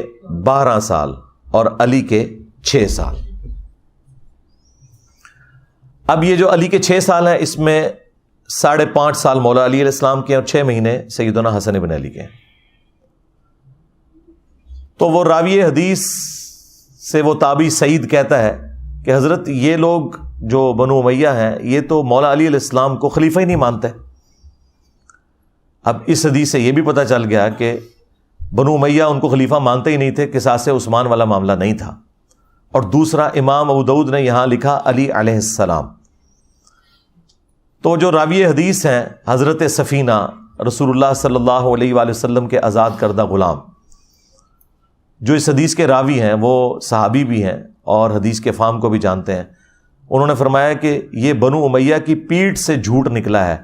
12 سال اور علی کے 6 سال۔ اب یہ جو علی کے 6 سال ہیں، اس میں 5.5 سال مولا علی علیہ السلام کے اور 6 مہینے سیدنا حسن ابن علی کے ہیں۔ تو وہ راوی حدیث سے وہ تابعی سعید کہتا ہے کہ حضرت یہ لوگ جو بنو امیہ ہیں یہ تو مولا علی علیہ السلام کو خلیفہ ہی نہیں مانتے۔ اب اس حدیث سے یہ بھی پتہ چل گیا کہ بنو امیہ ان کو خلیفہ مانتے ہی نہیں تھے، قصاص عثمان والا معاملہ نہیں تھا۔ اور دوسرا، امام ابو داؤد نے یہاں لکھا علی علیہ السلام۔ تو جو راوی حدیث ہیں حضرت سفینہ رسول اللہ صلی اللہ علیہ وآلہ وسلم کے آزاد کردہ غلام، جو اس حدیث کے راوی ہیں وہ صحابی بھی ہیں اور حدیث کے فہم کو بھی جانتے ہیں۔ انہوں نے فرمایا کہ یہ بنو امیہ کی پیٹھ سے جھوٹ نکلا ہے۔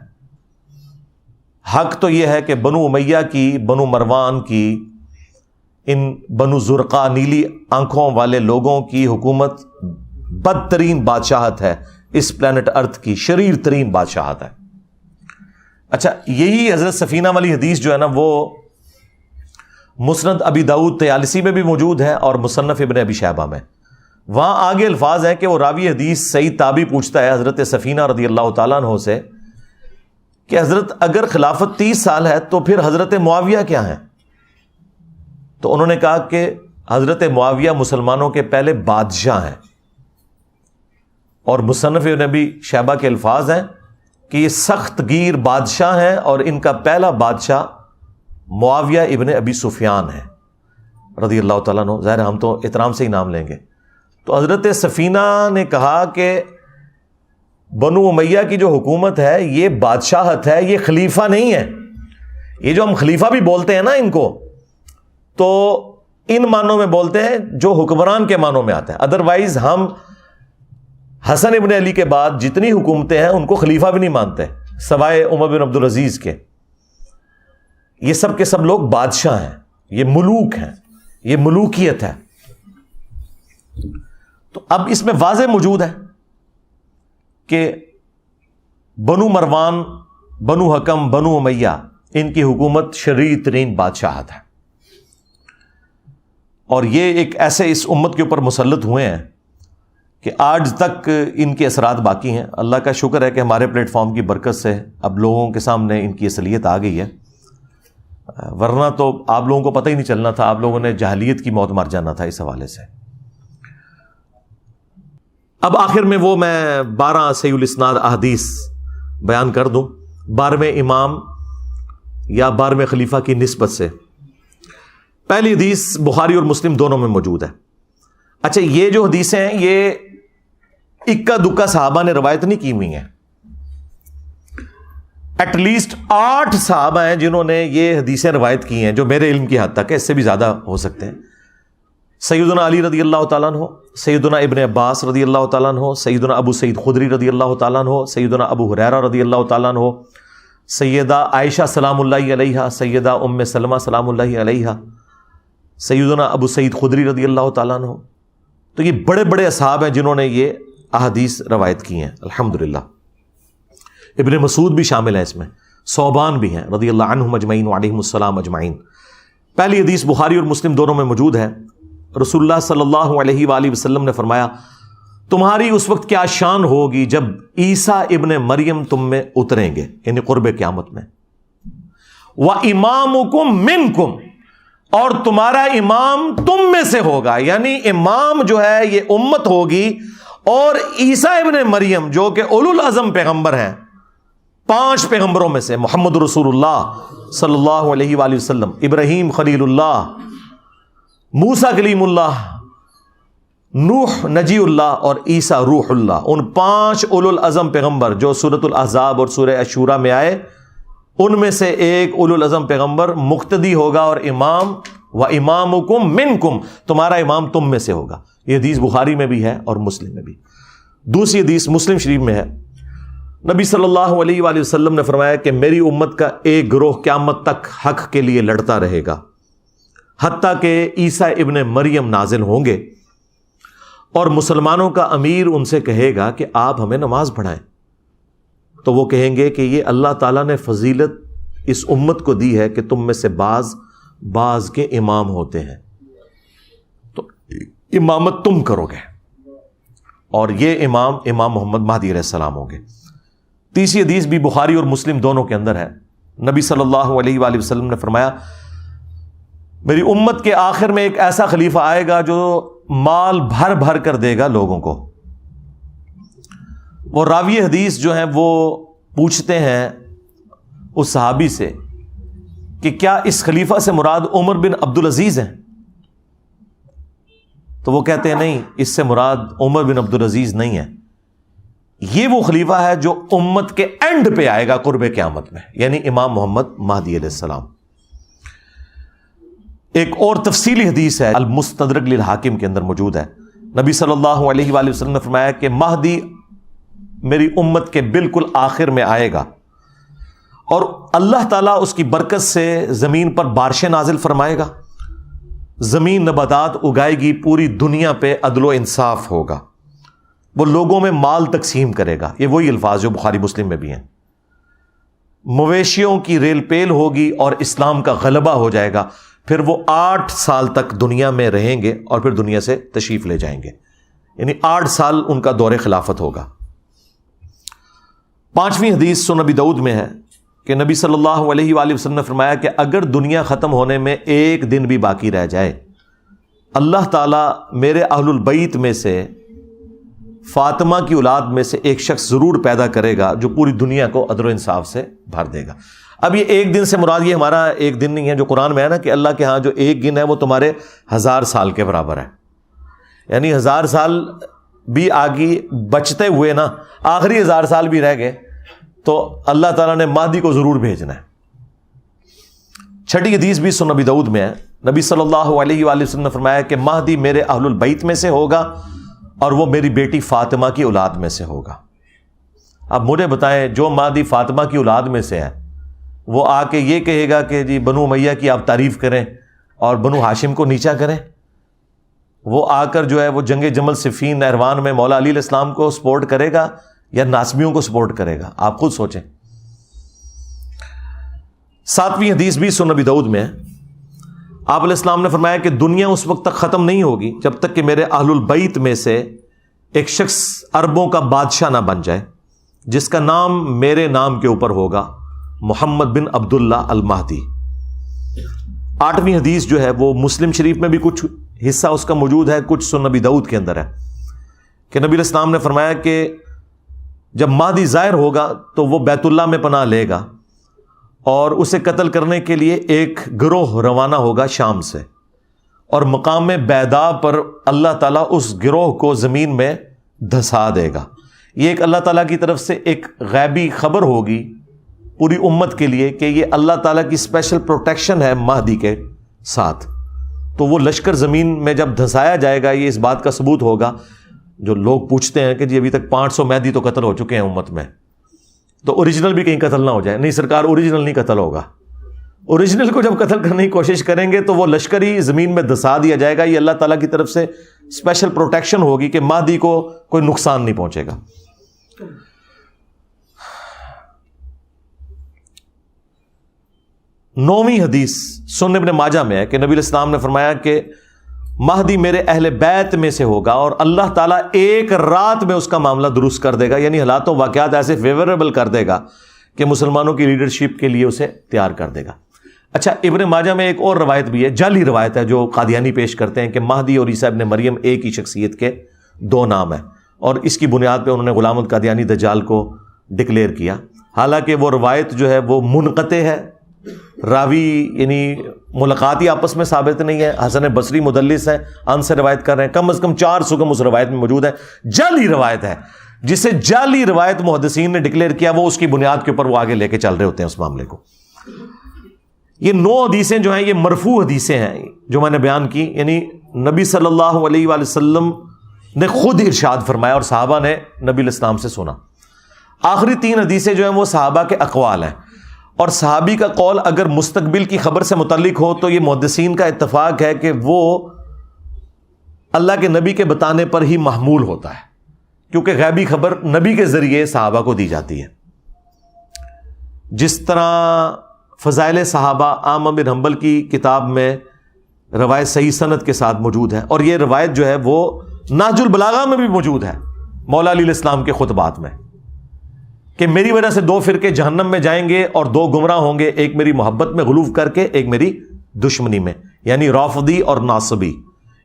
حق تو یہ ہے کہ بنو امیہ کی، بنو مروان کی، ان بنو زرقا نیلی آنکھوں والے لوگوں کی حکومت بدترین بادشاہت ہے، اس پلانٹ ارتھ کی شریر ترین بادشاہت ہے۔ اچھا، یہی حضرت سفینہ والی حدیث جو ہے نا وہ مسند ابی داؤد طیالسی میں بھی موجود ہے اور مصنف ابن ابی شیبہ میں۔ وہاں آگے الفاظ ہیں کہ وہ راوی حدیث سعید تابعی پوچھتا ہے حضرت سفینہ رضی اللہ تعالیٰ عنہ سے کہ حضرت اگر خلافت 30 سال ہے تو پھر حضرت معاویہ کیا ہیں؟ تو انہوں نے کہا کہ حضرت معاویہ مسلمانوں کے پہلے بادشاہ ہیں، اور مصنف ابن ابی شیبہ کے الفاظ ہیں کہ یہ سخت گیر بادشاہ ہیں اور ان کا پہلا بادشاہ معاویہ ابن ابی سفیان ہے رضی اللہ تعالیٰ عنہ۔ ظاہر ہم تو احترام سے ہی نام لیں گے۔ تو حضرت سفینہ نے کہا کہ بنو امیہ کی جو حکومت ہے یہ بادشاہت ہے، یہ خلیفہ نہیں ہے۔ یہ جو ہم خلیفہ بھی بولتے ہیں نا ان کو، تو ان معنوں میں بولتے ہیں جو حکمران کے معنوں میں آتا ہے۔ ادروائز ہم حسن ابن علی کے بعد جتنی حکومتیں ہیں ان کو خلیفہ بھی نہیں مانتے سوائے عمر بن عبدالعزیز کے۔ یہ سب کے سب لوگ بادشاہ ہیں، یہ ملوک ہیں، یہ ملوکیت ہے۔ تو اب اس میں واضح موجود ہے کہ بنو مروان، بنو حکم، بنو امیہ، ان کی حکومت شرعی ترین بادشاہت ہے، اور یہ ایک ایسے اس امت کے اوپر مسلط ہوئے ہیں کہ آج تک ان کے اثرات باقی ہیں۔ اللہ کا شکر ہے کہ ہمارے پلیٹ فارم کی برکت سے اب لوگوں کے سامنے ان کی اصلیت آ گئی ہے، ورنہ تو آپ لوگوں کو پتہ ہی نہیں چلنا تھا، آپ لوگوں نے جاہلیت کی موت مر جانا تھا اس حوالے سے۔ اب آخر میں وہ میں 12 صحیح الاسناد احادیث بیان کر دوں 12ویں امام یا 12ویں خلیفہ کی نسبت سے۔ پہلی حدیث بخاری اور مسلم دونوں میں موجود ہے۔ اچھا، یہ جو حدیثیں ہیں یہ اکا دکا صحابہ نے روایت نہیں کی ہوئی ہیں، ایٹ لیسٹ 8 صحابہ ہیں جنہوں نے یہ حدیثیں روایت کی ہیں، جو میرے علم کی حد تک ہے، اس سے بھی زیادہ ہو سکتے ہیں۔ سیدنا علی رضی اللہ تعالیٰ عنہ، سیدنا ابن عباس رضی اللہ تعالیٰ عنہ، سیدنا ابو سعید خدری رضی اللہ تعالیٰ عنہ، سیدنا ابو ہریرہ رضی اللہ تعالیٰ عنہ، سیدہ عائشہ سلام اللہ علیہا، سیدہ ام سلمہ سلام اللہ علیہا، سیدنا ابو سعید خدری رضی اللہ تعالیٰ عنہ۔ تو یہ بڑے بڑے اصحاب ہیں جنہوں نے یہ احادیث روایت کی ہیں الحمدللہ۔ ابن مسعود بھی شامل ہیں اس میں، صوبان بھی ہیں رضی اللہ عنہم اجمعین وعلیہم السلام اجمعین۔ پہلی حدیث بخاری اور مسلم دونوں میں موجود ہے۔ رسول اللہ صلی اللہ علیہ وآلہ وسلم نے فرمایا، تمہاری اس وقت کیا شان ہوگی جب عیسیٰ ابن مریم تم میں اتریں گے، یعنی قرب قیامت میں، وَإِمَامُكُم مِّنكُم، اور تمہارا امام تم میں سے ہوگا، یعنی امام جو ہے یہ امت ہوگی، اور عیسیٰ ابن مریم جو کہ اولو العزم پیغمبر ہیں، 5 پیغمبروں میں سے، محمد رسول اللہ صلی اللہ علیہ وآلہ وسلم، ابراہیم خلیل اللہ، موسیٰ کلیم اللہ، نوح نجی اللہ اور عیسیٰ روح اللہ، ان 5 اولو العزم پیغمبر جو سورۃ الاحزاب اور سورہ الشورى میں آئے، ان میں سے ایک اولو العزم پیغمبر مقتدی ہوگا اور امام، وَإِمَامُكُم مِّنكُم، تمہارا امام تم میں سے ہوگا۔ یہ حدیث بخاری میں بھی ہے اور مسلم میں بھی۔ دوسری حدیث مسلم شریف میں ہے، نبی صلی اللہ علیہ وآلہ وسلم نے فرمایا کہ میری امت کا ایک گروہ قیامت تک حق کے لیے لڑتا رہے گا، حتیٰ کہ عیسیٰ ابن مریم نازل ہوں گے، اور مسلمانوں کا امیر ان سے کہے گا کہ آپ ہمیں نماز پڑھائیں، تو وہ کہیں گے کہ یہ اللہ تعالیٰ نے فضیلت اس امت کو دی ہے کہ تم میں سے بعض کے امام ہوتے ہیں، تو امامت تم کرو گے، اور یہ امام محمد مہدی علیہ السلام ہوں گے۔ تیسری حدیث بھی بخاری اور مسلم دونوں کے اندر ہے، نبی صلی اللہ علیہ وآلہ وسلم نے فرمایا میری امت کے آخر میں ایک ایسا خلیفہ آئے گا جو مال بھر بھر کر دے گا لوگوں کو۔ وہ راوی حدیث جو ہیں وہ پوچھتے ہیں اس صحابی سے کہ کیا اس خلیفہ سے مراد عمر بن عبدالعزیز ہیں؟ تو وہ کہتے ہیں نہیں، اس سے مراد عمر بن عبدالعزیز نہیں ہے، یہ وہ خلیفہ ہے جو امت کے اینڈ پہ آئے گا قرب قیامت میں، یعنی امام محمد مہدی علیہ السلام۔ ایک اور تفصیلی حدیث ہے المستدرک للحاکم کے اندر موجود ہے، نبی صلی اللہ علیہ وآلہ وسلم نے فرمایا کہ مہدی میری امت کے بالکل آخر میں آئے گا، اور اللہ تعالیٰ اس کی برکت سے زمین پر بارشیں نازل فرمائے گا، زمین نباتات اگائے گی، پوری دنیا پہ عدل و انصاف ہوگا، وہ لوگوں میں مال تقسیم کرے گا، یہ وہی الفاظ جو بخاری مسلم میں بھی ہیں، مویشیوں کی ریل پیل ہوگی اور اسلام کا غلبہ ہو جائے گا، پھر وہ 8 سال تک دنیا میں رہیں گے اور پھر دنیا سے تشریف لے جائیں گے، یعنی 8 سال ان کا دور خلافت ہوگا۔ 5ویں حدیث سنن نبی داؤد میں ہے کہ نبی صلی اللہ علیہ وآلہ وسلم نے فرمایا کہ اگر دنیا ختم ہونے میں ایک دن بھی باقی رہ جائے، اللہ تعالیٰ میرے اہل البیت میں سے فاطمہ کی اولاد میں سے ایک شخص ضرور پیدا کرے گا جو پوری دنیا کو عدل و انصاف سے بھر دے گا۔ اب یہ ایک دن سے مراد یہ ہمارا ایک دن نہیں ہے جو قرآن میں ہے نا کہ اللہ کے ہاں جو ایک دن ہے وہ تمہارے 1000 سال کے برابر ہے، یعنی 1000 سال بھی آگے بچتے ہوئے نا آخری 1000 سال بھی رہ گئے تو اللہ تعالیٰ نے مہدی کو ضرور بھیجنا ہے۔ 6ٹھی حدیث بھی سنن نبی داؤد میں ہے، نبی صلی اللہ علیہ وآلہ وسلم نے فرمایا کہ مہدی میرے اہل البیت میں سے ہوگا اور وہ میری بیٹی فاطمہ کی اولاد میں سے ہوگا۔ اب مجھے بتائیں، جو مہدی فاطمہ کی اولاد میں سے ہے وہ آ کے یہ کہے گا کہ جی بنو امیہ کی آپ تعریف کریں اور بنو ہاشم کو نیچا کریں؟ وہ آ کر جو ہے وہ جنگ جمل صفین نہروان میں مولا علی علیہ السلام کو سپورٹ کرے گا یا ناسبیوں کو سپورٹ کرے گا؟ آپ خود سوچیں۔ 7ویں حدیث بھی سنن نبی داؤد میں ہے، آپ علیہ السلام نے فرمایا کہ دنیا اس وقت تک ختم نہیں ہوگی جب تک کہ میرے اہل البیت میں سے ایک شخص عربوں کا بادشاہ نہ بن جائے جس کا نام میرے نام کے اوپر ہوگا، محمد بن عبداللہ المہدی۔ 8ویں حدیث جو ہے وہ مسلم شریف میں بھی کچھ حصہ اس کا موجود ہے، کچھ سنن نبی داؤد کے اندر ہے کہ نبی علیہ السلام نے فرمایا کہ جب مہدی ظاہر ہوگا تو وہ بیت اللہ میں پناہ لے گا اور اسے قتل کرنے کے لیے ایک گروہ روانہ ہوگا شام سے، اور مقام بیدا پر اللہ تعالیٰ اس گروہ کو زمین میں دھسا دے گا۔ یہ ایک اللہ تعالیٰ کی طرف سے ایک غیبی خبر ہوگی پوری امت کے لیے کہ یہ اللہ تعالیٰ کی اسپیشل پروٹیکشن ہے مہدی کے ساتھ۔ تو وہ لشکر زمین میں جب دھسایا جائے گا، یہ اس بات کا ثبوت ہوگا، جو لوگ پوچھتے ہیں کہ جی ابھی تک 500 مہدی تو قتل ہو چکے ہیں امت میں، تو اوریجنل بھی کہیں قتل نہ ہو جائے۔ نہیں سرکار، اوریجنل نہیں قتل ہوگا، اوریجنل کو جب قتل کرنے کی کوشش کریں گے تو وہ لشکر ہی زمین میں دھسا دیا جائے گا۔ یہ اللہ تعالیٰ کی طرف سے اسپیشل پروٹیکشن ہوگی کہ مہدی کو کوئی نقصان نہیں پہنچے گا۔ نویں حدیث سنن ابن ماجہ میں ہے کہ نبی علیہ السلام نے فرمایا کہ مہدی میرے اہل بیت میں سے ہوگا اور اللہ تعالیٰ ایک رات میں اس کا معاملہ درست کر دے گا، یعنی حالات و واقعات ایسے فیوریبل کر دے گا کہ مسلمانوں کی لیڈرشپ کے لیے اسے تیار کر دے گا۔ اچھا، ابن ماجہ میں ایک اور روایت بھی ہے، جعلی روایت ہے، جو قادیانی پیش کرتے ہیں کہ مہدی اور عیسیٰ ابن مریم ایک ہی شخصیت کے 2 نام ہیں، اور اس کی بنیاد پہ انہوں نے غلام القادیانی دجال کو ڈکلیئر کیا۔ حالانکہ وہ روایت جو ہے وہ منقطع ہے، راوی یعنی ملاقات ہی آپس میں ثابت نہیں ہے، حسن بصری مدلس ہیں، ان سے روایت کر رہے ہیں، کم از کم 4 سکم اس روایت میں موجود ہے، جعلی روایت ہے، جسے جعلی روایت محدثین نے ڈکلیئر کیا، وہ اس کی بنیاد کے اوپر وہ آگے لے کے چل رہے ہوتے ہیں اس معاملے کو۔ یہ 9 حدیثیں جو ہیں یہ مرفوع حدیثیں ہیں جو میں نے بیان کی، یعنی نبی صلی اللہ علیہ وآلہ وسلم نے خود ارشاد فرمایا اور صحابہ نے نبی علیہ السلام سے سنا۔ آخری 3 حدیثیں جو ہیں وہ صحابہ کے اقوال ہیں، اور صحابی کا قول اگر مستقبل کی خبر سے متعلق ہو تو یہ محدثین کا اتفاق ہے کہ وہ اللہ کے نبی کے بتانے پر ہی محمول ہوتا ہے، کیونکہ غیبی خبر نبی کے ذریعے صحابہ کو دی جاتی ہے۔ جس طرح فضائل صحابہ احمد بن حنبل کی کتاب میں روایت صحیح سند کے ساتھ موجود ہے، اور یہ روایت جو ہے وہ نہج البلاغہ میں بھی موجود ہے، مولا علیہ السلام کے خطبات میں، کہ میری وجہ سے 2 فرقے جہنم میں جائیں گے اور 2 گمراہ ہوں گے، ایک میری محبت میں غلو کر کے، ایک میری دشمنی میں، یعنی رافضی اور ناصبی۔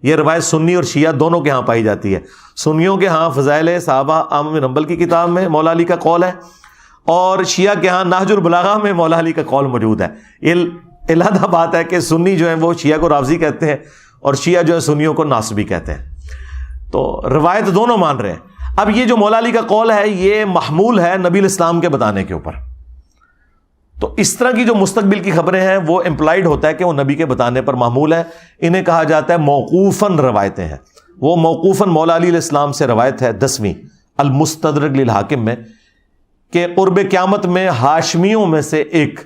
یہ روایت سنی اور شیعہ دونوں کے ہاں پائی جاتی ہے۔ سنیوں کے ہاں فضائل صحابہ احمد بن حنبل کی کتاب میں مولا علی کا قول ہے، اور شیعہ کے ہاں نہج البلاغہ میں مولا علی کا قول موجود ہے۔ یہ علیحدہ بات ہے کہ سنی جو ہیں وہ شیعہ کو رافضی کہتے ہیں، اور شیعہ جو ہے سنیوں کو ناصبی کہتے ہیں۔ تو روایت دونوں مان رہے ہیں۔ اب یہ جو مولا علی کا قول ہے یہ محمول ہے نبی الاسلام کے بتانے کے اوپر، تو اس طرح کی جو مستقبل کی خبریں ہیں وہ امپلائڈ ہوتا ہے کہ وہ نبی کے بتانے پر محمول ہے۔ انہیں کہا جاتا ہے موقوفاً روایتیں ہیں۔ وہ موقوفاً مولا علی علیہ السلام سے روایت ہے 10ویں المستدرک للحاکم میں، کہ قرب قیامت میں ہاشمیوں میں سے ایک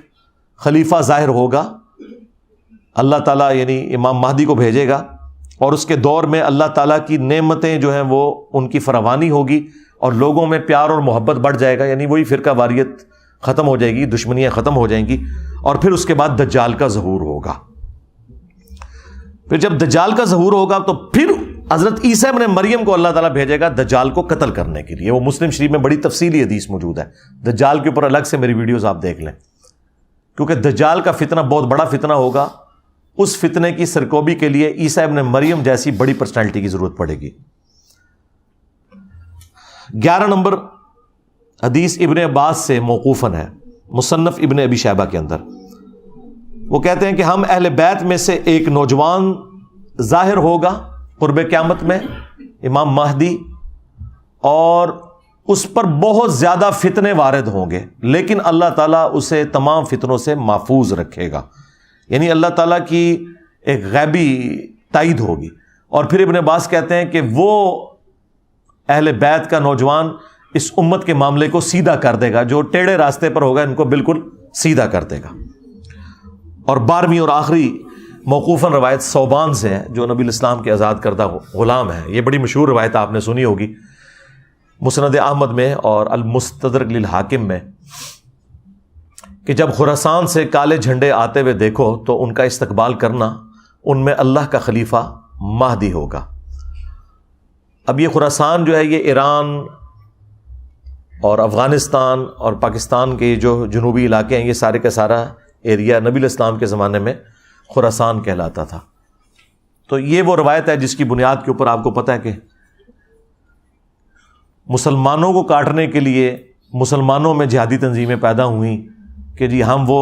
خلیفہ ظاہر ہوگا، اللہ تعالیٰ یعنی امام مہدی کو بھیجے گا، اور اس کے دور میں اللہ تعالیٰ کی نعمتیں جو ہیں وہ ان کی فراوانی ہوگی، اور لوگوں میں پیار اور محبت بڑھ جائے گا، یعنی وہی فرقہ واریت ختم ہو جائے گی، دشمنیاں ختم ہو جائیں گی، اور پھر اس کے بعد دجال کا ظہور ہوگا۔ پھر جب دجال کا ظہور ہوگا تو پھر حضرت عیسیٰ ابن مریم کو اللہ تعالیٰ بھیجے گا دجال کو قتل کرنے کے لیے۔ وہ مسلم شریف میں بڑی تفصیلی حدیث موجود ہے، دجال کے اوپر الگ سے میری ویڈیوز آپ دیکھ لیں، کیونکہ دجال کا فتنہ بہت بڑا فتنہ ہوگا۔ اس فتنے کی سرکوبی کے لیے عیسیٰ ابن مریم جیسی بڑی پرسنالٹی کی ضرورت پڑے گی۔ 11 نمبر حدیث ابن عباس سے موقوفاً ہے، مصنف ابن ابی شیبہ کے اندر۔ وہ کہتے ہیں کہ ہم اہل بیت میں سے ایک نوجوان ظاہر ہوگا قرب قیامت میں، امام مہدی، اور اس پر بہت زیادہ فتنے وارد ہوں گے، لیکن اللہ تعالیٰ اسے تمام فتنوں سے محفوظ رکھے گا، یعنی اللہ تعالیٰ کی ایک غیبی تائید ہوگی۔ اور پھر ابن عباس کہتے ہیں کہ وہ اہل بیت کا نوجوان اس امت کے معاملے کو سیدھا کر دے گا، جو ٹیڑھے راستے پر ہوگا ان کو بالکل سیدھا کر دے گا۔ اور 12ویں اور آخری موقوفاً روایت ثوبان سے ہے، جو نبی الاسلام کے آزاد کردہ غلام ہے۔ یہ بڑی مشہور روایت آپ نے سنی ہوگی، مسند احمد میں اور المستدرک للحاکم میں، کہ جب خراسان سے کالے جھنڈے آتے ہوئے دیکھو تو ان کا استقبال کرنا، ان میں اللہ کا خلیفہ مہدی ہوگا۔ اب یہ خراسان جو ہے یہ ایران اور افغانستان اور پاکستان کے جو جنوبی علاقے ہیں، یہ سارے کا سارا ایریا نبی الاسلام کے زمانے میں خراسان کہلاتا تھا۔ تو یہ وہ روایت ہے جس کی بنیاد کے اوپر آپ کو پتہ ہے کہ مسلمانوں کو کاٹنے کے لیے مسلمانوں میں جہادی تنظیمیں پیدا ہوئیں کہ جی ہم وہ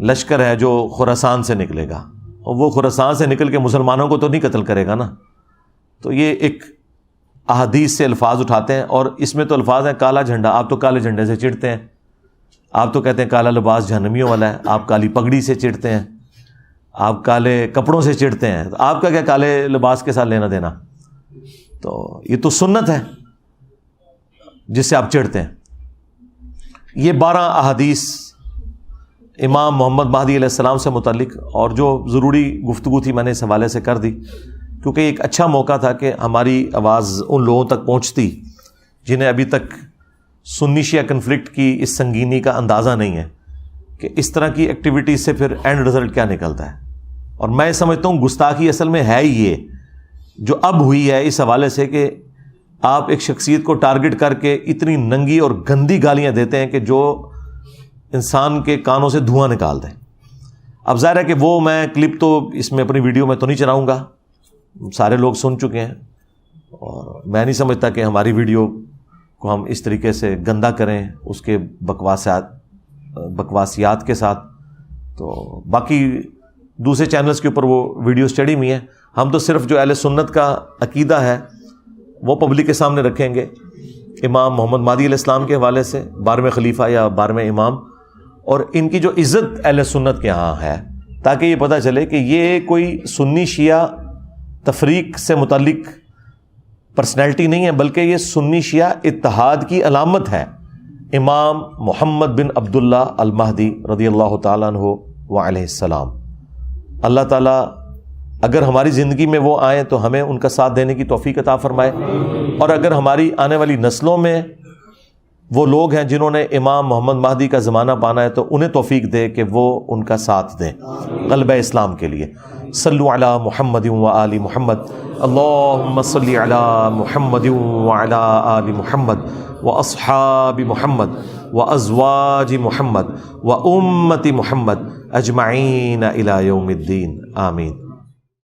لشکر ہے جو خراسان سے نکلے گا، اور وہ خراسان سے نکل کے مسلمانوں کو تو نہیں قتل کرے گا نا۔ تو یہ ایک احادیث سے الفاظ اٹھاتے ہیں، اور اس میں تو الفاظ ہیں کالا جھنڈا، آپ تو کالے جھنڈے سے چڑھتے ہیں، آپ تو کہتے ہیں کالا لباس جہنمیوں والا ہے، آپ کالی پگڑی سے چڑھتے ہیں، آپ کالے کپڑوں سے چڑھتے ہیں، تو آپ کا کیا کالے لباس کے ساتھ لینا دینا؟ تو یہ تو سنت ہے جس سے آپ چڑھتے ہیں۔ یہ 12 احادیث امام محمد مہدی علیہ السلام سے متعلق، اور جو ضروری گفتگو تھی میں نے اس حوالے سے کر دی، کیونکہ ایک اچھا موقع تھا کہ ہماری آواز ان لوگوں تک پہنچتی جنہیں ابھی تک سنی شیعہ کنفلکٹ کی اس سنگینی کا اندازہ نہیں ہے، کہ اس طرح کی ایکٹیویٹی سے پھر اینڈ رزلٹ کیا نکلتا ہے۔ اور میں سمجھتا ہوں گستاخی اصل میں ہے ہی یہ جو اب ہوئی ہے، اس حوالے سے کہ آپ ایک شخصیت کو ٹارگٹ کر کے اتنی ننگی اور گندی گالیاں دیتے ہیں کہ جو انسان کے کانوں سے دھواں نکال دیں۔ اب ظاہر ہے کہ وہ میں کلپ تو اس میں اپنی ویڈیو میں تو نہیں چلاؤں گا، سارے لوگ سن چکے ہیں، اور میں نہیں سمجھتا کہ ہماری ویڈیو کو ہم اس طریقے سے گندا کریں اس کے بکواسیات کے ساتھ۔ تو باقی دوسرے چینلز کے اوپر وہ ویڈیوز چڑھی ہوئی ہیں، ہم تو صرف جو اہل سنت کا عقیدہ ہے وہ پبلک کے سامنے رکھیں گے، امام محمد مہدی علیہ السلام کے حوالے سے، 12ویں خلیفہ یا 12ویں امام، اور ان کی جو عزت اہل سنت کے ہاں ہے، تاکہ یہ پتہ چلے کہ یہ کوئی سنی شیعہ تفریق سے متعلق پرسنالٹی نہیں ہے، بلکہ یہ سنی شیعہ اتحاد کی علامت ہے۔ امام محمد بن عبداللہ المہدی رضی اللہ تعالیٰ عنہ وعلیہ السلام، اللہ تعالیٰ اگر ہماری زندگی میں وہ آئیں تو ہمیں ان کا ساتھ دینے کی توفیق عطا فرمائے، اور اگر ہماری آنے والی نسلوں میں وہ لوگ ہیں جنہوں نے امام محمد مہدی کا زمانہ پانا ہے تو انہیں توفیق دے کہ وہ ان کا ساتھ دیں غلبہ اسلام کے لیے۔ صلو علی محمد و آل محمد، اللہم صلی علی محمد و علی آل محمد و اصحاب محمد و ازواج محمد و امت محمد اجمعین الی یوم الدین، آمین۔